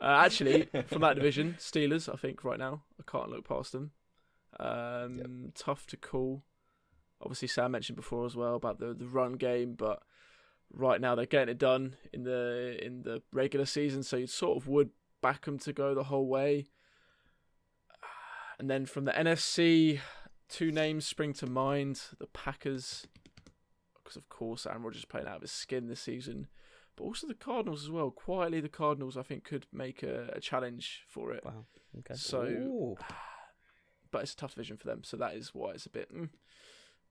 Actually, from that division, Steelers, I think, right now. I can't look past them. Tough to call. Obviously, Sam mentioned before as well about the run game, but right now they're getting it done in the regular season, so you sort of would back them to go the whole way. And then from the NFC, 2 names spring to mind. The Packers, because of course Aaron Rodgers is playing out of his skin this season, but also the Cardinals as well. Quietly, the Cardinals, I think, could make a challenge for it. Wow. Okay. So, but it's a tough division for them, so that is why it's a bit...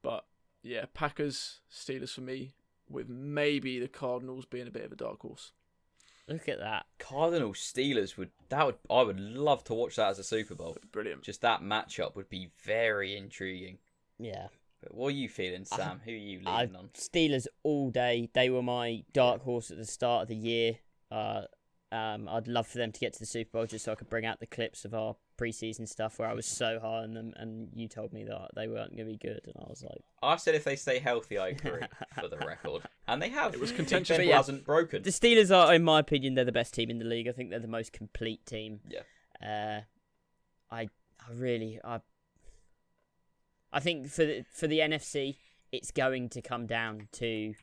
But, yeah, Packers, Steelers for me, with maybe the Cardinals being a bit of a dark horse. Look at that. Cardinals Steelers I would love to watch that as a Super Bowl. Brilliant. Just that matchup would be very intriguing. Yeah. But what are you feeling, Sam? Who are you leaning on? Steelers all day. They were my dark horse at the start of the year. I'd love for them to get to the Super Bowl just so I could bring out the clips of our preseason stuff where I was so high on them, and you told me that they weren't going to be good, and I was like... I said if they stay healthy, I agree, for the record. And they have. It was contentious. Big Ben hasn't broken. The Steelers are, in my opinion, they're the best team in the league. I think they're the most complete team. Yeah. I think for the NFC, it's going to come down to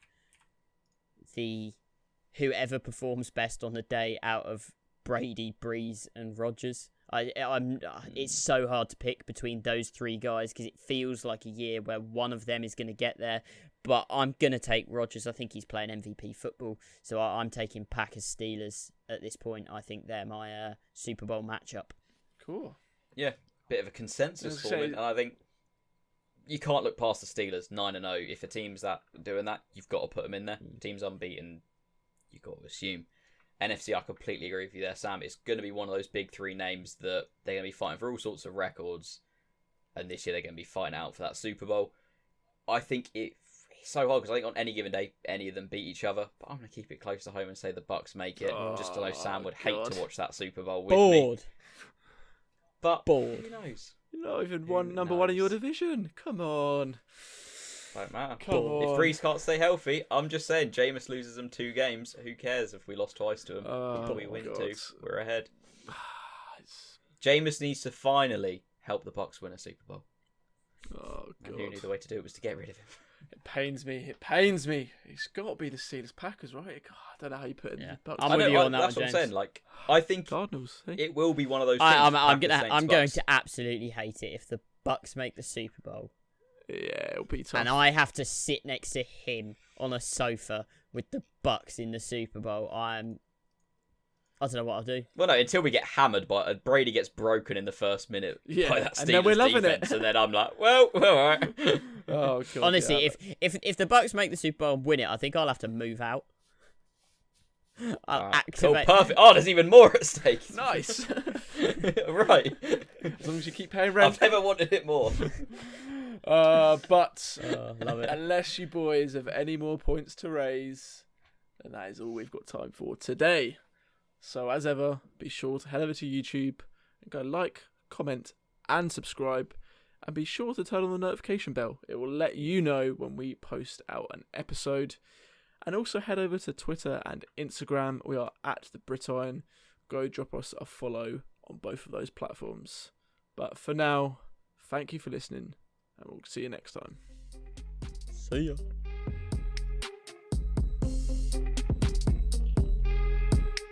whoever performs best on the day out of Brady, Breeze, and Rodgers. It's so hard to pick between those 3 guys because it feels like a year where one of them is going to get there. But I'm going to take Rodgers. I think he's playing MVP football. So I'm taking Packers Steelers at this point. I think they're my Super Bowl matchup. Cool. Yeah, bit of a consensus for me. And I think you can't look past the Steelers 9-0. If a team's doing that, you've got to put them in there. Team's unbeaten, you've got to assume. NFC, I completely agree with you there, Sam. It's going to be one of those big 3 names that they're going to be fighting for all sorts of records. And this year they're going to be fighting out for that Super Bowl. I think it's so hard because I think on any given day, any of them beat each other. But I'm going to keep it close to home and say the Bucks make it. Just to know Sam would hate to watch that Super Bowl with me. But who knows? You're not even number 1 in your division. Come on. Don't matter. Come on. If Breeze can't stay healthy, I'm just saying, Jameis loses them 2 games. Who cares if we lost twice to him? We win 2. We're ahead. Jameis needs to finally help the Bucks win a Super Bowl. Oh, God. And who knew the way to do it was to get rid of him? It pains me. It's got to be the Steelers Packers, right? God, I don't know how you put it in the Bucks. I'm with you on that that's one, what James. I'm saying. Like, I think Cardinals. it will be one of those things. I'm going to absolutely hate it if the Bucks make the Super Bowl. Yeah, it'll be tough. And I have to sit next to him on a sofa with the Bucks in the Super Bowl. I don't know what I'll do. Well, no, until we get hammered by Brady gets broken in the first minute by that Steelers and then we're loving defense, it. and then I'm like, well, all right. Oh, God, honestly, if the Bucks make the Super Bowl and win it, I think I'll have to move out. I'll activate. Oh, perfect. Oh, there's even more at stake. Nice. Right. As long as you keep paying rent. I've never wanted it more. But love it. Unless you boys have any more points to raise, then that is all we've got time for today. So as ever, be sure to head over to YouTube and go like, comment and subscribe, and be sure to turn on the notification bell. It will let you know when we post out an episode. And also head over to Twitter and Instagram. We are at the Brit Iron. Go drop us a follow on both of those platforms. But for now, thank you for listening, and we'll see you next time. See ya.